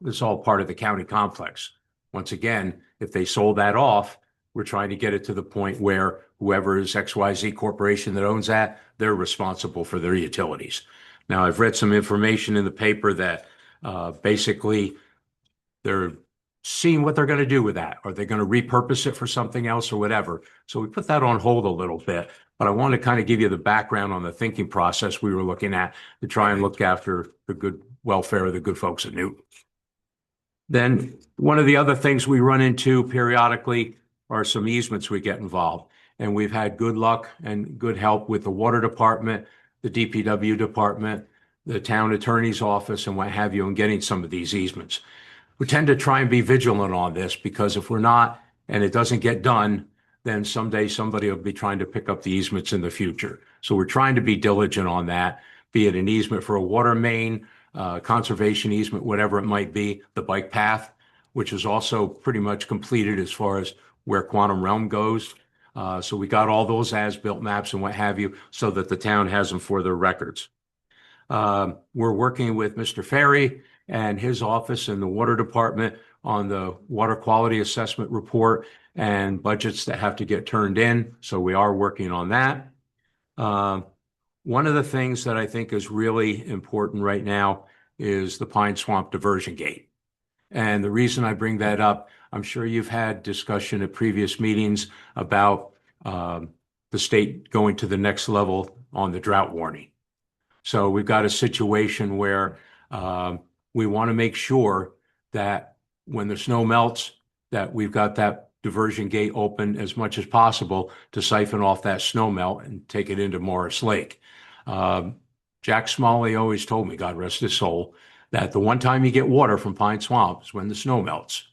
it's all part of the county complex. Once again, if they sold that off, we're trying to get it to the point where whoever is XYZ Corporation that owns that, they're responsible for their utilities. Now, I've read some information in the paper that basically they're seeing what they're going to do with that. Are they going to repurpose it for something else or whatever? So we put that on hold a little bit, but I want to kind of give you the background on the thinking process we were looking at to try and look after the good welfare of the good folks at Newton. Then one of the other things we run into periodically are some easements we get involved. And we've had good luck and good help with the water department, the DPW department, the town attorney's office, and what have you, in getting some of these easements. We tend to try and be vigilant on this, because if we're not, and it doesn't get done, then someday somebody will be trying to pick up the easements in the future. So we're trying to be diligent on that, be it an easement for a water main, conservation easement, whatever it might be, the bike path, which is also pretty much completed as far as where Quantum Realm goes. So we got all those as-built maps and what have you, so that the town has them for their records. We're working with Mr. Ferry and his office and the water department on the water quality assessment report and budgets that have to get turned in. So we are working on that. One of the things that I think is really important right now is the Pine Swamp Diversion Gate. And the reason I bring that up, I'm sure you've had discussion at previous meetings about the state going to the next level on the drought warning. So we've got a situation where we want to make sure that when the snow melts, that we've got that diversion gate open as much as possible to siphon off that snow melt and take it into Morris Lake. Jack Smalley always told me, God rest his soul, that the one time you get water from Pine Swamp is when the snow melts.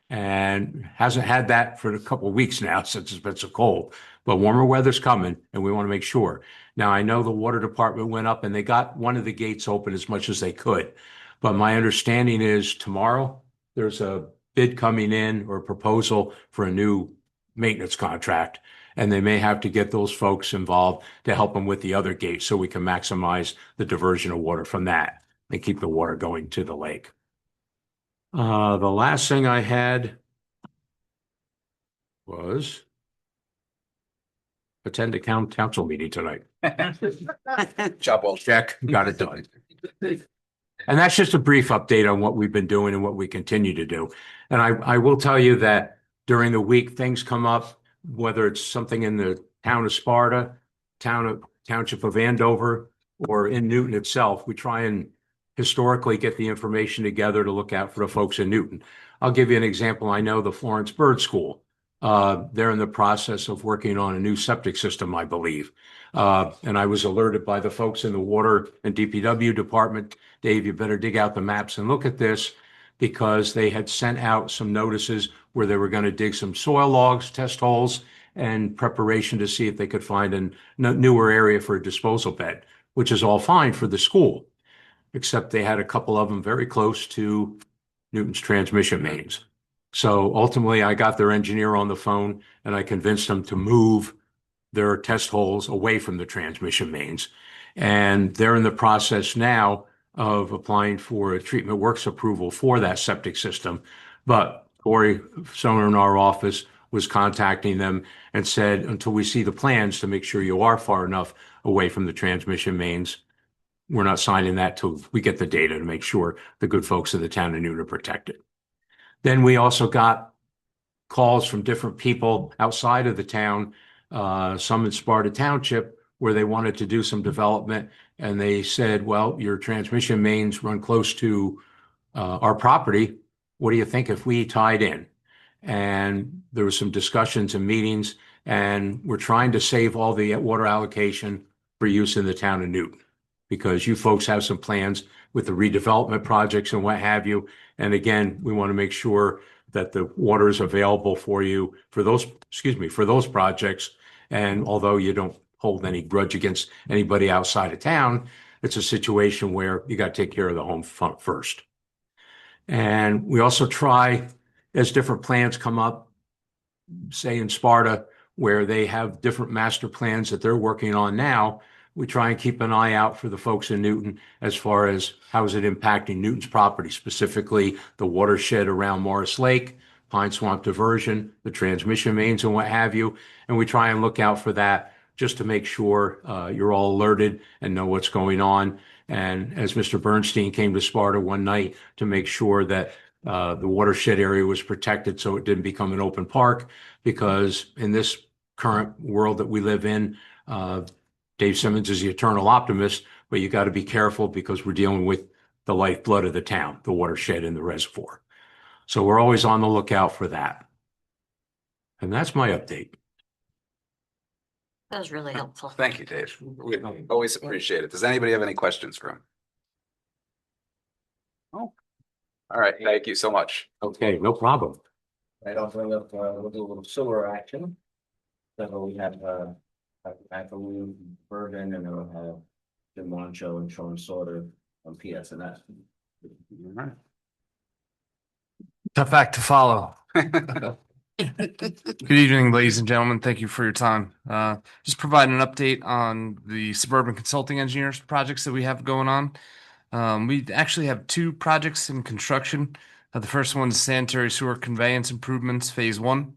And hasn't had that for a couple of weeks now since it's been so cold. But warmer weather's coming, and we want to make sure. Now, I know the water department went up and they got one of the gates open as much as they could. But my understanding is tomorrow there's a bid coming in, or a proposal for a new maintenance contract. And they may have to get those folks involved to help them with the other gate, so we can maximize the diversion of water from that and keep the water going to the lake. The last thing I had was attend a council meeting tonight. Job well. Check, got it done. And that's just a brief update on what we've been doing and what we continue to do. And I will tell you that during the week, things come up, whether it's something in the town of Sparta, township of Andover, or in Newton itself. We try and historically get the information together to look out for the folks in Newton. I'll give you an example. I know the Florence Bird School. They're in the process of working on a new septic system, I believe. And I was alerted by the folks in the water and DPW department, Dave, you better dig out the maps and look at this, because they had sent out some notices where they were going to dig some soil logs, test holes, and preparation to see if they could find a newer area for a disposal bed, which is all fine for the school, except they had a couple of them very close to Newton's transmission mains. So ultimately, I got their engineer on the phone and I convinced them to move their test holes away from the transmission mains. And they're in the process now of applying for a treatment works approval for that septic system. But Corey Soner in our office was contacting them and said, until we see the plans to make sure you are far enough away from the transmission mains, we're not signing that till we get the data to make sure the good folks of the town of Newton are protected. Then we also got calls from different people outside of the town, some in Sparta Township, where they wanted to do some development. And they said, well, your transmission mains run close to our property. What do you think if we tied in? And there was some discussions and meetings, and we're trying to save all the water allocation for use in the town of Newton, because you folks have some plans with the redevelopment projects and what have you. And again, we want to make sure that the water is available for you for those, for those projects. And although you don't hold any grudge against anybody outside of town, it's a situation where you got to take care of the home front first. And we also try, as different plans come up, say in Sparta, where they have different master plans that they're working on now, we try and keep an eye out for the folks in Newton as far as how is it impacting Newton's property, specifically the watershed around Morris Lake, Pine Swamp Diversion, the transmission mains and what have you. And we try and look out for that just to make sure you're all alerted and know what's going on. And as Mr. Bernstein came to Sparta one night to make sure that The watershed area was protected, so it didn't become an open park, because in this current world that we live in, Dave Simmons is the eternal optimist, but you got to be careful because we're dealing with the lifeblood of the town, the watershed and the reservoir. So we're always on the lookout for that. And that's my update. That was really helpful. Thank you, Dave. We always appreciate it. Does anybody have any questions for him? Oh, all right. Thank you so much. Okay, no problem. Right off of, we'll do a little sewer action. So we have, McAloo, Bergen, and then we'll have Jim Moncho and Sean Sauter on PSNS. All right. Tough act to follow. Good evening, ladies and gentlemen. Thank you for your time. Just providing an update on the Suburban Consulting Engineers projects that we have going on. We actually have two projects in construction. The first one is sanitary sewer conveyance improvements, phase 1.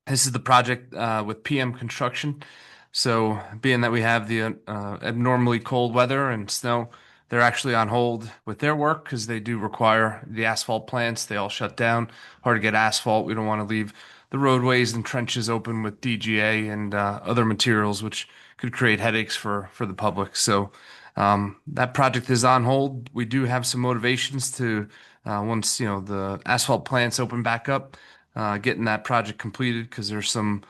This is the project with PM Construction. So being that we have the abnormally cold weather and snow, they're actually on hold with their work because they do require the asphalt plants. They all shut down. Hard to get asphalt. We don't want to leave the roadways and trenches open with DGA and other materials, which could create headaches for the public. So that project is on hold. We do have some motivations to once the asphalt plants open back up, getting that project completed, because there's some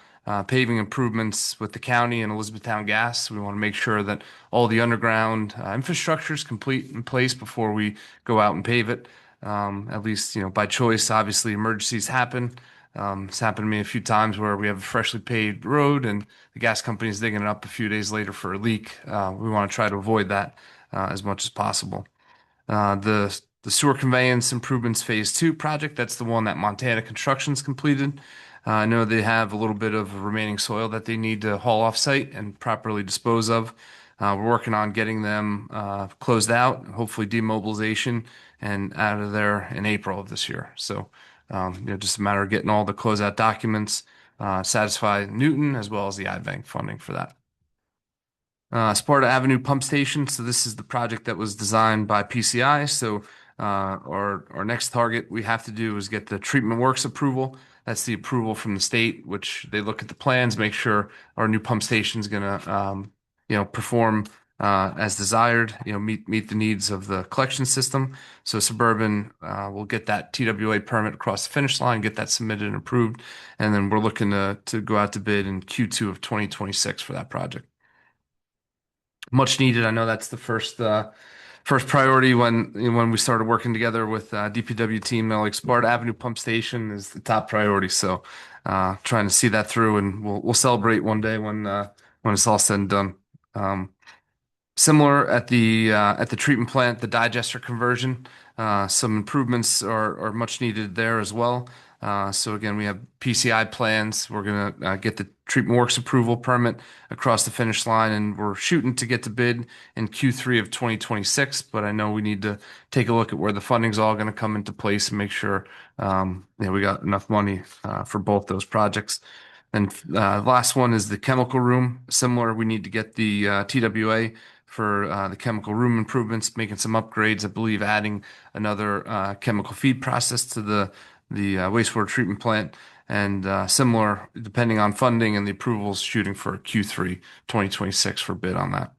paving improvements with the county and Elizabethtown Gas. We want to make sure that all the underground infrastructure is complete in place before we go out and pave it. At least, by choice. Obviously, emergencies happen. It's happened to me a few times where we have a freshly paved road and the gas company is digging it up a few days later for a leak. We want to try to avoid that as much as possible. The sewer conveyance improvements phase 2 project, that's the one that Montana Construction's completed. I know they have a little bit of remaining soil that they need to haul off site and properly dispose of. We're working on getting them closed out, hopefully demobilization, and out of there in April of this year. So, just a matter of getting all the closeout documents, satisfy Newton as well as the IBank funding for that. Sparta Avenue Pump Station. So this is the project that was designed by PCI. So our next target we have to do is get the treatment works approval. That's the approval from the state, which they look at the plans, make sure our new pump station is going to, perform as desired, meet the needs of the collection system. So Suburban will get that TWA permit across the finish line, get that submitted and approved. And then we're looking to go out to bid in Q2 of 2026 for that project. Much needed. I know that's the first priority when we started working together with DPW team. Like Sparta Avenue Pump Station is the top priority. So trying to see that through, and we'll celebrate one day when it's all said and done. Similar at the treatment plant, the digester conversion, some improvements are much needed there as well. So again, we have PCI plans. We're gonna get the treatment works approval permit across the finish line, and we're shooting to get to bid in Q3 of 2026. But I know we need to take a look at where the funding's all going to come into place and make sure we got enough money for both those projects. And the last one is the chemical room. Similar, we need to get the TWA for the chemical room improvements, making some upgrades. I believe adding another chemical feed process to the wastewater treatment plant, and similar, depending on funding and the approvals, shooting for Q3 2026 for bid on that.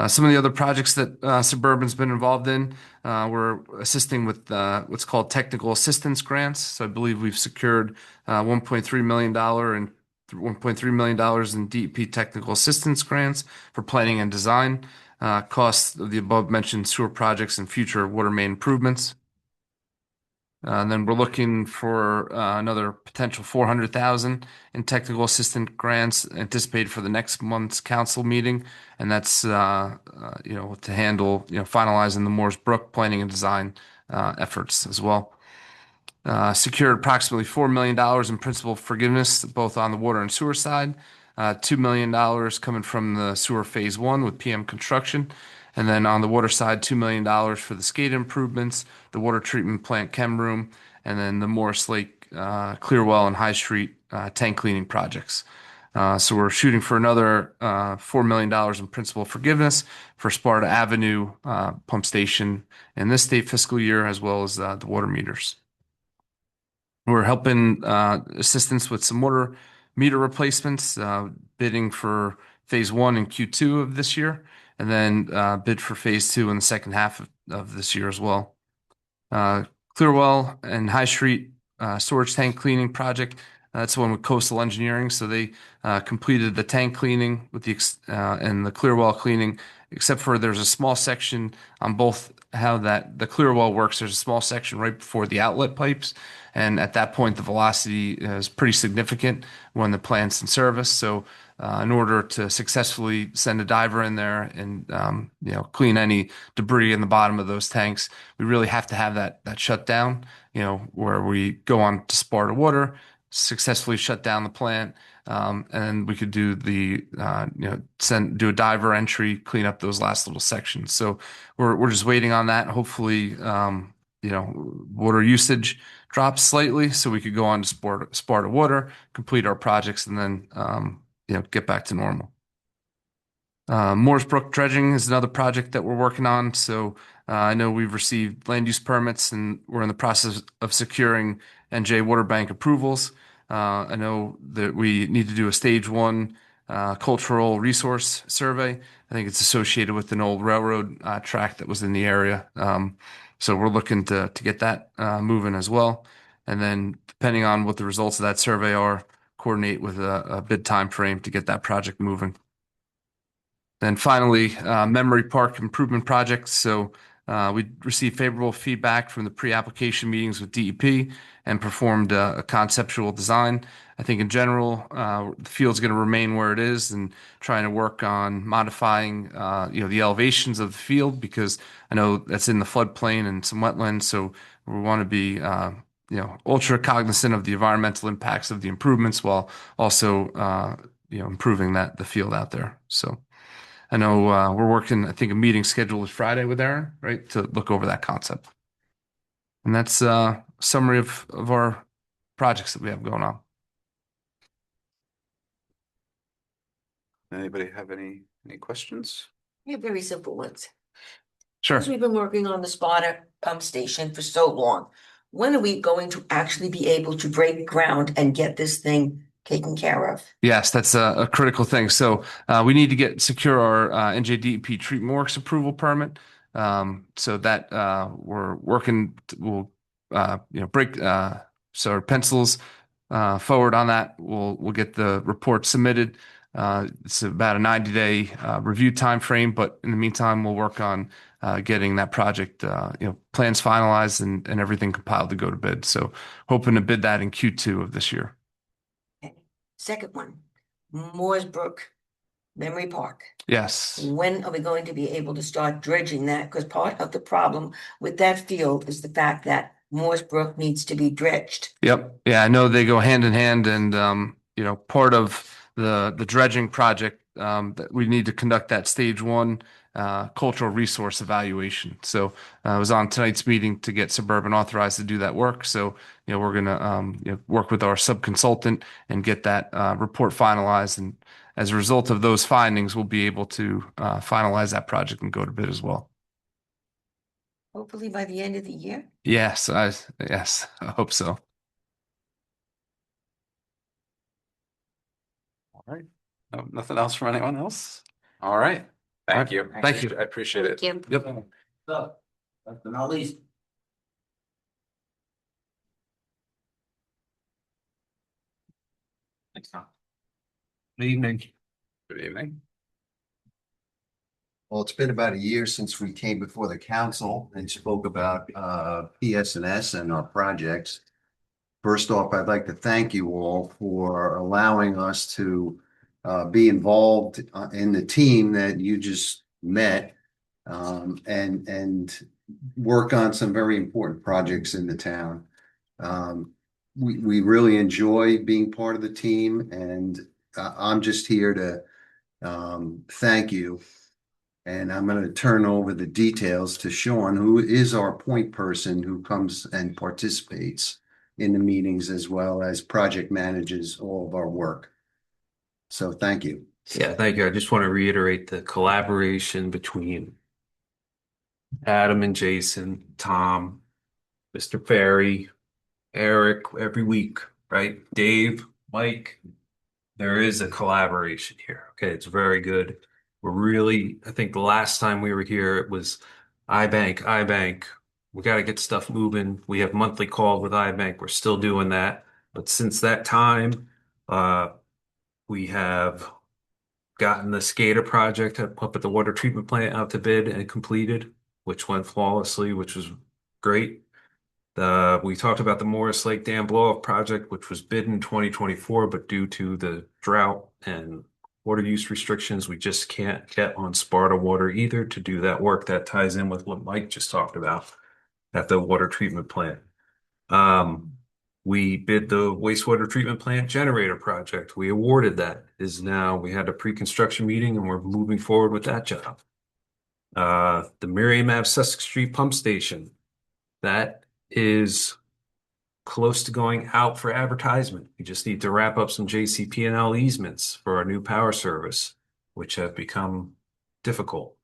Some of the other projects that Suburban's been involved in, we're assisting with what's called technical assistance grants. So I believe we've secured $1.3 million and $1.3 million in DEP technical assistance grants for planning and design, costs of the above mentioned sewer projects and future water main improvements. And then we're looking for another potential $400,000 in technical assistant grants anticipated for the next month's council meeting, and that's to handle finalizing the Moores Brook planning and design efforts as well. Secured approximately $4 million in principal forgiveness, both on the water and sewer side. $2 million coming from the sewer phase 1 with PM Construction. And then on the water side, $2 million for the skate improvements, the water treatment plant chem room, and then the Morris Lake, Clearwell, and High Street tank cleaning projects. So we're shooting for another $4 million in principal forgiveness for Sparta Avenue pump station in this state fiscal year, as well as the water meters. We're helping assistance with some water meter replacements, bidding for phase 1 in Q2 of this year, and then bid for phase 2 in the second half of this year as well. Clearwell and High Street storage tank cleaning project. That's the one with Coastal Engineering. So they completed the tank cleaning with and the Clearwell cleaning, except for there's a small section on both how the Clearwell works. There's a small section right before the outlet pipes. And at that point, the velocity is pretty significant when the plant's in service. So in order to successfully send a diver in there and clean any debris in the bottom of those tanks, we really have to have that shut down, where we go on to Sparta Water, successfully shut down the plant, and we could do do a diver entry, clean up those last little sections. So we're just waiting on that. Hopefully, water usage drops slightly so we could go on to Sparta Water, complete our projects, and then get back to normal. Mooresbrook dredging is another project that we're working on. So I know we've received land use permits and we're in the process of securing NJ Water Bank approvals. I know that we need to do a stage 1 cultural resource survey. I think it's associated with an old railroad track that was in the area. So we're looking to get that moving as well. And then depending on what the results of that survey are, coordinate with a bid time frame to get that project moving. Then finally, Memory Park improvement projects. So we received favorable feedback from the pre-application meetings with DEP and performed a conceptual design. I think in general, the field's going to remain where it is and trying to work on modifying, the elevations of the field, because I know that's in the floodplain and some wetlands. So we want to be, ultra cognizant of the environmental impacts of the improvements while also, improving the field out there. So I know we're working, I think a meeting scheduled is Friday with Aaron, right, to look over that concept. And that's a summary of our projects that we have going on. Anybody have any questions? Yeah, very simple ones. Sure. Because we've been working on the Sparta pump station for so long, when are we going to actually be able to break ground and get this thing taken care of? Yes, that's a critical thing. So we need to secure our NJDEP Treatment Works approval permit. So that we're working. We'll break so our pencils forward on that. We'll get the report submitted. It's about a 90-day review time frame, but in the meantime, we'll work on getting that project plans finalized and everything compiled to go to bid. So hoping to bid that in Q2 of this year. Second one, Mooresbrook Memory Park. Yes. When are we going to be able to start dredging that? Because part of the problem with that field is the fact that Mooresbrook needs to be dredged. Yep. Yeah, I know they go hand in hand, and part of the dredging project that we need to conduct that stage 1 cultural resource evaluation. So I was on tonight's meeting to get Suburban authorized to do that work. So we're gonna work with our subconsultant and get that report finalized. And as a result of those findings, we'll be able to finalize that project and go to bid as well. Hopefully by the end of the year. Yes, I hope so. All right. No, nothing else from anyone else? All right. Thank you. Thank you. I appreciate it. Thank you. Yep. So, last but not least. Good evening. Good evening. Well, it's been about a year since we came before the council and spoke about PSNS and our projects. First off, I'd like to thank you all for allowing us to be involved in the team that you just met and work on some very important projects in the town. We really enjoy being part of the team, and I'm just here to thank you. And I'm going to turn over the details to Sean, who is our point person who comes and participates in the meetings as well as project manages all of our work. So thank you. Yeah, thank you. I just want to reiterate the collaboration between Adam and Jason, Tom, Mr. Ferry, Eric, every week, right? Dave, Mike. There is a collaboration here. Okay, it's very good. We're really, I think the last time we were here, it was iBank. We got to get stuff moving. We have monthly calls with iBank. We're still doing that. But since that time, we have gotten the SCADA project up at the water treatment plant out to bid and completed, which went flawlessly, which was great. We talked about the Morris Lake Dam blow-off project, which was bid in 2024, but due to the drought and water use restrictions, we just can't get on Sparta Water either to do that work. That ties in with what Mike just talked about at the water treatment plant. We bid the wastewater treatment plant generator project. We awarded that. We had a pre-construction meeting and we're moving forward with that job. The Miriam Ave Sussex Street pump station, that is close to going out for advertisement. We just need to wrap up some JCP&L easements for our new power service, which have become difficult.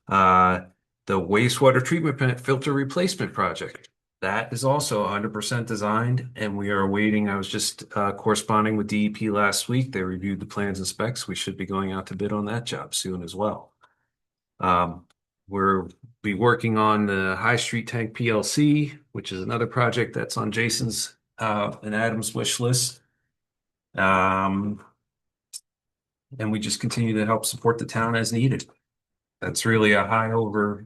The wastewater treatment plant filter replacement project, that is also 100% designed, and we are awaiting. I was just corresponding with DEP last week. They reviewed the plans and specs. We should be going out to bid on that job soon as well. We'll be working on the High Street Tank PLC, which is another project that's on Jason's and Adam's wish list. And we just continue to help support the town as needed. That's really a high over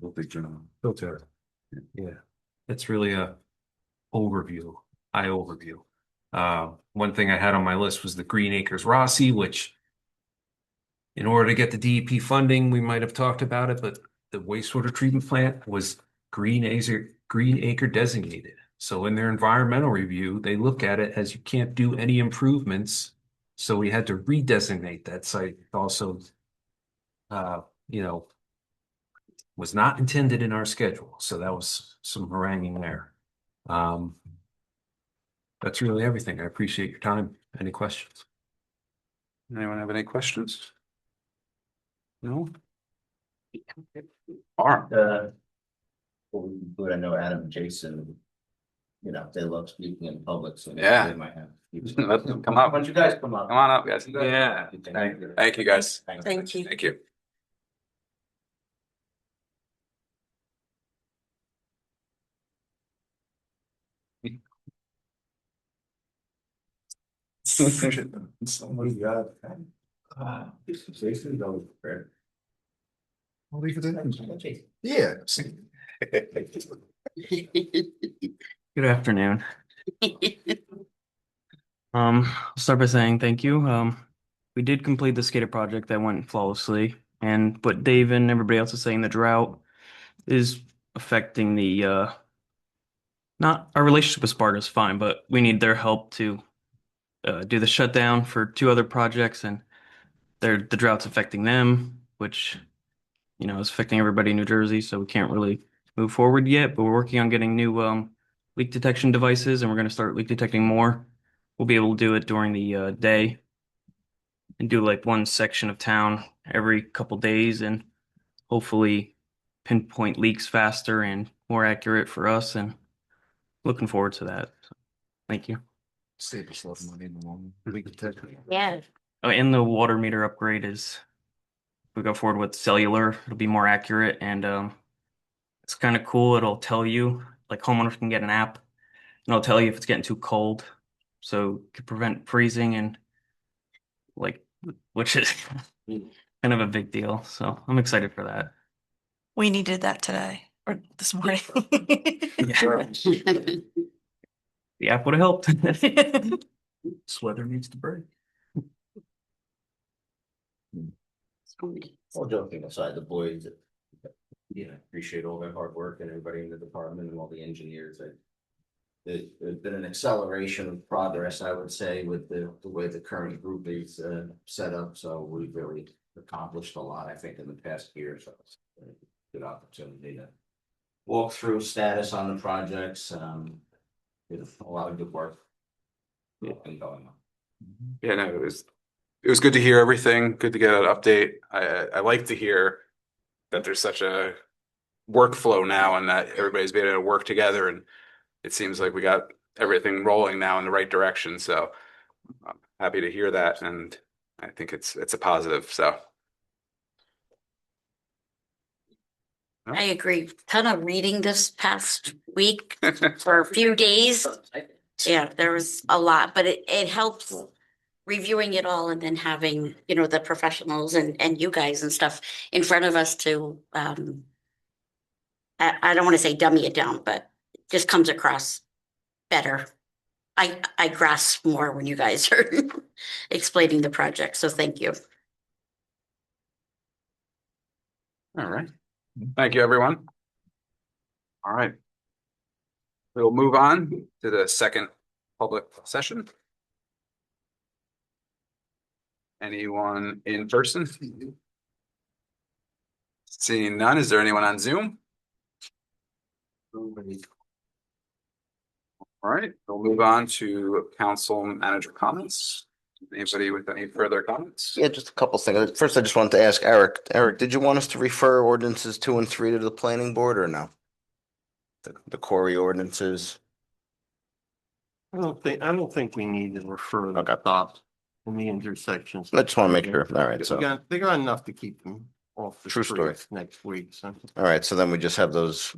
filter. Yeah, it's really a high overview. One thing I had on my list was the Green Acres Rossi, which in order to get the DEP funding, we might have talked about it, but the wastewater treatment plant was Green Acre designated. So in their environmental review, they look at it as you can't do any improvements. So we had to redesignate that site. Also, was not intended in our schedule. So that was some haranguing there. That's really everything. I appreciate your time. Any questions? Anyone have any questions? No? All right. But I know Adam and Jason, they love speaking in public, so Yeah. they might have. Let them come up. Why don't you guys come up? Come on up, guys. Yeah. Thank you, guys. Thank you. Thank you. Somebody got. Jason, don't prepare. I'll leave it in. Yeah. Good afternoon. I'll start by saying thank you. We did complete the SCADA project that went flawlessly, and what Dave and everybody else is saying, the drought is affecting the not our relationship with Sparta is fine, but we need their help to do the shutdown for 2 other projects, and the drought's affecting them, which is affecting everybody in New Jersey, so we can't really move forward yet, but we're working on getting new leak detection devices, and we're going to start leak detecting more. We'll be able to do it during the day and do like one section of town every couple days and hopefully pinpoint leaks faster and more accurate for us, and looking forward to that. So, thank you. Save us a lot of money in the long run. Yeah. Oh, and the water meter upgrade is, we go forward with cellular, it'll be more accurate, and it's kind of cool. It'll tell you, like homeowners can get an app and it'll tell you if it's getting too cold, so it could prevent freezing, and which is kind of a big deal. So I'm excited for that. We needed that today or this morning. The app would have helped. Sweater needs to break. All joking aside, the boys, appreciate all their hard work and everybody in the department and all the engineers. There's been an acceleration of progress, I would say, with the way the current group is set up. So we've really accomplished a lot, I think, in the past year. So it's a good opportunity to walk through status on the projects. A lot of good work going on. Yeah, no, it it was good to hear everything. Good to get an update. I like to hear that there's such a workflow now and that everybody's been able to work together, and it seems like we got everything rolling now in the right direction. So I'm happy to hear that, and I think it's a positive. So I agree. Ton of reading this past week for a few days. Yeah, there was a lot, but it helps reviewing it all and then having, the professionals and you guys and stuff in front of us to, I don't want to say dummy it down, but it just comes across better. I grasp more when you guys are explaining the project. So thank you. all right. Thank you, everyone. All right. We'll move on to the second public session. Anyone in person? Seeing none, is there anyone on Zoom? All right, we'll move on to council manager comments. Anybody with any further comments? Yeah, just a couple things. First, I just wanted to ask Eric. Eric, did you want us to refer ordinances 2 and 3 to the planning board or no? The Corey ordinances? I don't think we need to refer the Okay. stops in the intersections. I just want to make sure. All right, so. They got enough to keep them off the True story. streets next week, so. All right, so then we just have those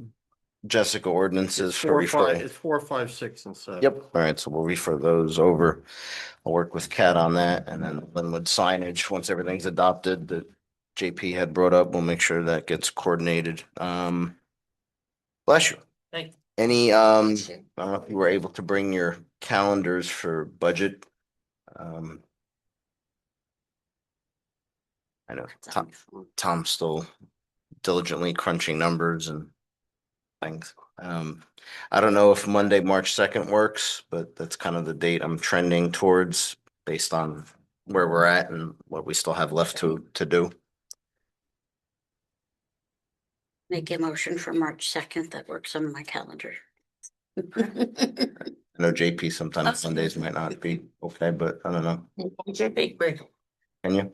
Jessica ordinances for 4, 5, referral. it's 4, 5, 6, and 7. Yep, all right, so we'll refer those over. I'll work with Kat on that, and then Linwood signage, once everything's adopted, that JP had brought up, we'll make sure that gets coordinated. Bless you. Thank you. Any, I don't know if you were able to bring your calendars for budget. I know Tom's still diligently crunching numbers and things. I don't know if Monday, March 2nd works, but that's kind of the date I'm trending towards based on where we're at and what we still have left to do. Make a motion for March 2nd. That works on my calendar. I know JP sometimes Sundays might not be okay, but I don't know. Can you?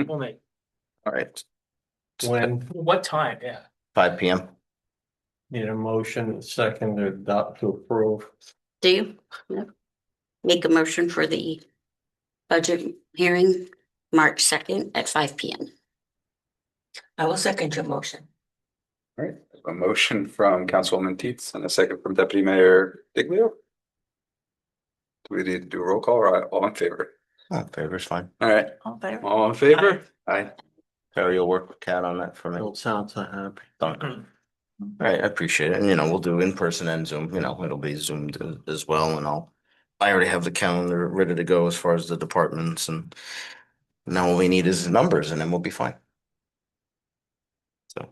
We'll make. All right, When What time? Yeah. 5 PM. need a motion, second to adopt to approve. Do you? No. Make a motion for the budget hearing, March 2nd at 5 PM. I will second your motion. All right, a motion from Councilwoman Teets and a second from Deputy Mayor Diglio. Do we need to do a roll call or all in favor? Oh, favor's fine. All right, All there. all in favor? Aye. Terry, you'll work with Kat on that for me. Don't sound so happy. Don't. All right, I appreciate it. And we'll do in person and Zoom, it'll be Zoomed as well, and I already have the calendar ready to go as far as the departments, and now all we need is numbers and then we'll be fine. So,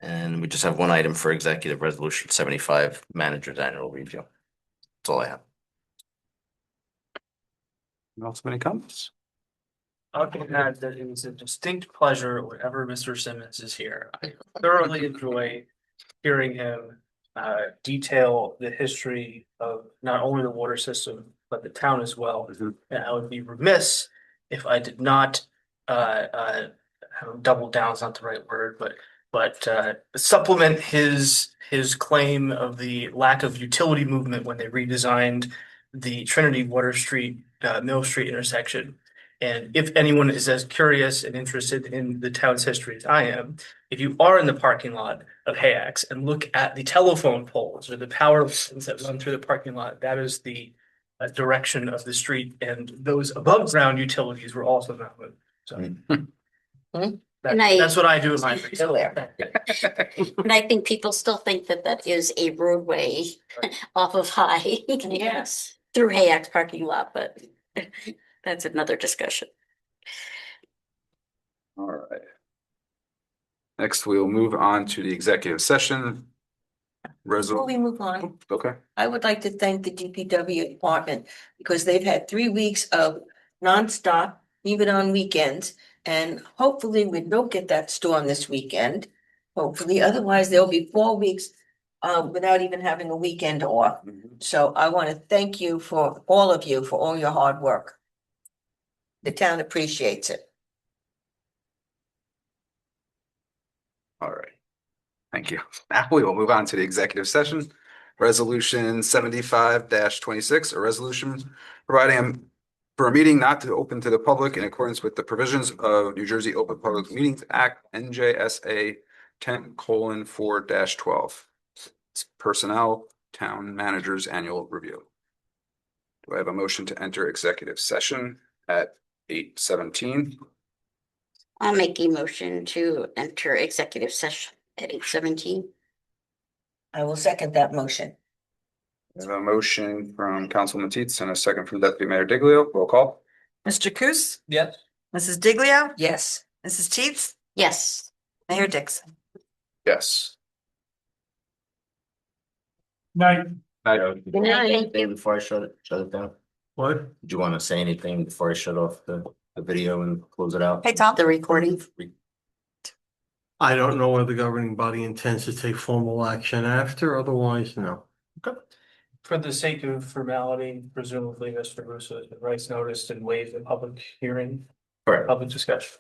and we just have one item for executive resolution 75, manager's annual review. That's all I have. Anyone else have any comments? I can add that it was a distinct pleasure whenever Mr. Simmons is here. I thoroughly enjoy hearing him detail the history of not only the water system, but the town as well. And I would be remiss if I did not double down is not the right word, but supplement his claim of the lack of utility movement when they redesigned the Trinity Water Street Mill Street intersection. And if anyone is as curious and interested in the town's history as I am, if you are in the parking lot of Hayax and look at the telephone poles or the power lines that run through the parking lot, that is the direction of the street, and those above ground utilities were also not moved. So that's what I do in my free time. And I think people still think that is a roadway off of High. Yes. Through Hayax parking lot, but that's another discussion. All right. Next, we'll move on to the executive session. Before we move on, Okay. I would like to thank the DPW department because they've had 3 weeks of nonstop, even on weekends. And hopefully we don't get that storm this weekend. Hopefully, otherwise there'll be 4 weeks without even having a weekend off. So I want to thank you for all of you for all your hard work. The town appreciates it. All right. Thank you. Now we will move on to the executive session. Resolution 75-26, a resolution providing for a meeting not to open to the public in accordance with the provisions of New Jersey Open Public Meetings Act, NJSA 10:4-12. It's Personnel Town Manager's Annual Review. Do I have a motion to enter executive session at 8:17? I'll make a motion to enter executive session at 8:17. I will second that motion. I have a motion from Councilman Teets and a second from Deputy Mayor Diglio. Roll call. Mr. Coos? Yes. Mrs. Diglio? Yes. Mrs. Teets? Yes. Mayor Dixon? Yes. Night. Thank you. Anything before I shut it down? What? Do you want to say anything before I shut off the video and close it out? Hey, Tom? The recording. I don't know whether the governing body intends to take formal action after, otherwise, no. For the sake of formality, presumably Mr. Russo has been rights noticed and waived the public hearing, Correct. public discussion.